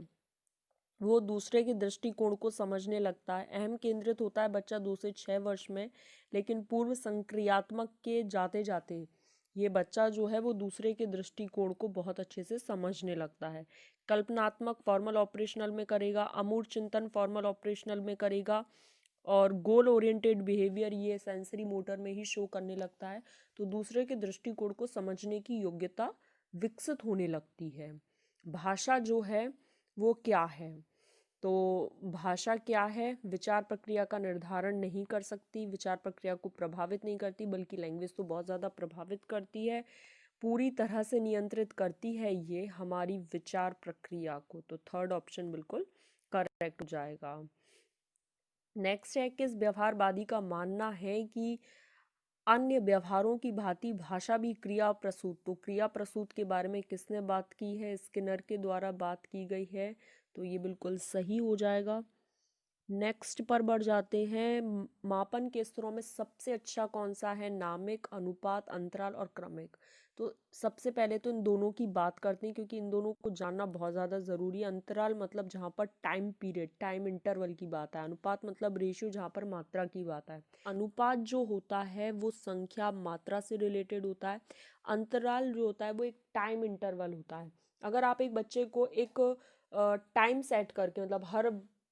वो दूसरे के दृष्टिकोण को समझने लगता है। अहम केंद्रित होता है बच्चा 2 से 6 वर्ष में, लेकिन पूर्व संक्रियात्मक के जाते जाते ये बच्चा जो है वो दूसरे के दृष्टिकोण को बहुत अच्छे से समझने लगता है। कल्पनात्मक फॉर्मल ऑपरेशनल में करेगा, अमूर्त चिंतन फॉर्मल ऑपरेशनल में करेगा, और गोल ओरिएंटेड बिहेवियर ये सेंसरी मोटर में ही शो करने लगता है। तो दूसरे के दृष्टिकोण को समझने की योग्यता विकसित होने लगती है। भाषा जो है वो क्या है, तो भाषा क्या है, विचार प्रक्रिया का निर्धारण नहीं कर सकती, विचार प्रक्रिया को प्रभावित नहीं करती, बल्कि लैंग्वेज तो बहुत ज़्यादा प्रभावित करती है, पूरी तरह से नियंत्रित करती है ये हमारी विचार प्रक्रिया को। तो थर्ड ऑप्शन बिल्कुल करेक्ट हो जाएगा। नेक्स्ट है, किस व्यवहारवादी का मानना है कि अन्य व्यवहारों की भांति भाषा भी क्रिया प्रसूत। तो क्रिया प्रसूत के बारे में किसने बात की है, स्किनर के द्वारा बात की गई है, तो ये बिल्कुल सही हो जाएगा। नेक्स्ट पर बढ़ जाते हैं, मापन के स्तरों में सबसे अच्छा कौन सा है, नामिक, अनुपात, अंतराल और क्रमिक। तो सबसे पहले तो इन दोनों की बात करते हैं क्योंकि इन दोनों को जानना बहुत ज़्यादा ज़रूरी है। अंतराल मतलब जहाँ पर टाइम पीरियड, टाइम इंटरवल की बात है। अनुपात मतलब रेशियो, जहाँ पर मात्रा की बात है। अनुपात जो होता है वो संख्या मात्रा से रिलेटेड होता है। अंतराल जो होता है वो एक टाइम इंटरवल होता है। अगर आप एक बच्चे को एक टाइम सेट करके, मतलब हर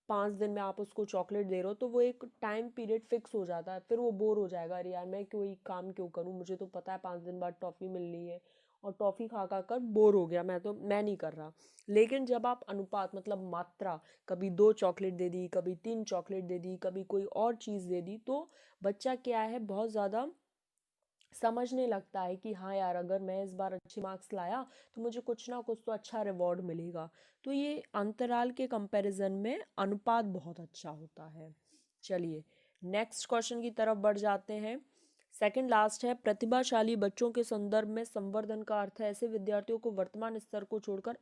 5 दिन में आप उसको चॉकलेट दे रहे हो, तो वो एक टाइम पीरियड फिक्स हो जाता है, फिर वो बोर हो जाएगा, अरे यार मैं क्यों, ये काम क्यों करूँ, मुझे तो पता है 5 दिन बाद टॉफ़ी मिलनी है, और टॉफ़ी खा खा कर बोर हो गया, मैं नहीं कर रहा। लेकिन जब आप अनुपात मतलब मात्रा, कभी 2 चॉकलेट दे दी, कभी 3 चॉकलेट दे दी, कभी कोई और चीज़ दे दी, तो बच्चा क्या है बहुत ज़्यादा समझने लगता है कि हाँ यार, अगर मैं इस बार अच्छे मार्क्स लाया तो मुझे कुछ ना कुछ तो अच्छा रिवॉर्ड मिलेगा। तो ये अंतराल के कंपैरिजन में अनुपात बहुत अच्छा होता है। चलिए नेक्स्ट क्वेश्चन की तरफ बढ़ जाते हैं। सेकंड लास्ट है, प्रतिभाशाली बच्चों के संदर्भ में संवर्धन का अर्थ है ऐसे विद्यार्थियों को वर्तमान स्तर को छोड़कर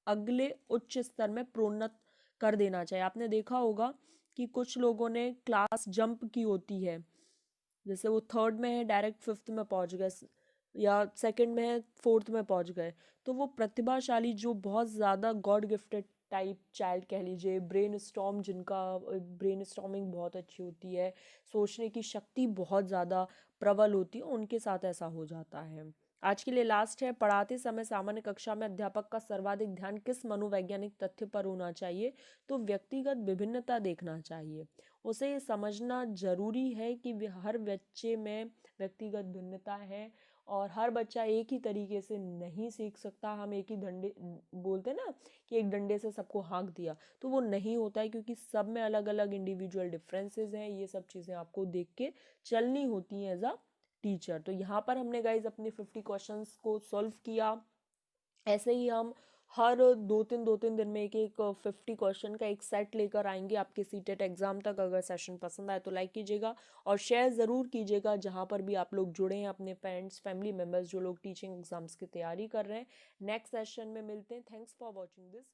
अगले उच्च स्तर में प्रोन्नत कर देना चाहिए। आपने देखा होगा कि कुछ लोगों ने क्लास जंप की होती है, जैसे वो थर्ड में है डायरेक्ट फिफ्थ में पहुंच गए, या सेकंड में है फोर्थ में पहुंच गए। तो वो प्रतिभाशाली जो बहुत ज़्यादा गॉड गिफ्टेड टाइप चाइल्ड कह लीजिए, ब्रेन स्टॉर्म, जिनका ब्रेन स्टॉर्मिंग बहुत अच्छी होती है, सोचने की शक्ति बहुत ज़्यादा प्रबल होती है, उनके साथ ऐसा हो जाता है। आज के लिए लास्ट है, पढ़ाते समय सामान्य कक्षा में अध्यापक का सर्वाधिक ध्यान किस मनोवैज्ञानिक तथ्य पर होना चाहिए, तो व्यक्तिगत विभिन्नता देखना चाहिए। उसे ये समझना जरूरी है कि हर बच्चे में व्यक्तिगत भिन्नता है और हर बच्चा एक ही तरीके से नहीं सीख सकता। हम एक ही डंडे बोलते हैं ना कि एक डंडे से सबको हाँक दिया, तो वो नहीं होता है, क्योंकि सब में अलग अलग इंडिविजुअल डिफरेंसेस हैं। ये सब चीज़ें आपको देख के चलनी होती हैं एज अ टीचर। तो यहाँ पर हमने गाइज अपने 50 क्वेश्चंस को सॉल्व किया। ऐसे ही हम हर 2-3 दिन में एक एक 50 क्वेश्चन का एक सेट लेकर आएंगे आपके सीटेट एग्जाम तक। अगर सेशन पसंद आए तो लाइक कीजिएगा और शेयर ज़रूर कीजिएगा जहाँ पर भी आप लोग जुड़े हैं, अपने फ्रेंड्स, फैमिली मेम्बर्स जो लोग टीचिंग एग्जाम्स की तैयारी कर रहे हैं। नेक्स्ट सेशन में मिलते हैं। Thanks for watching this.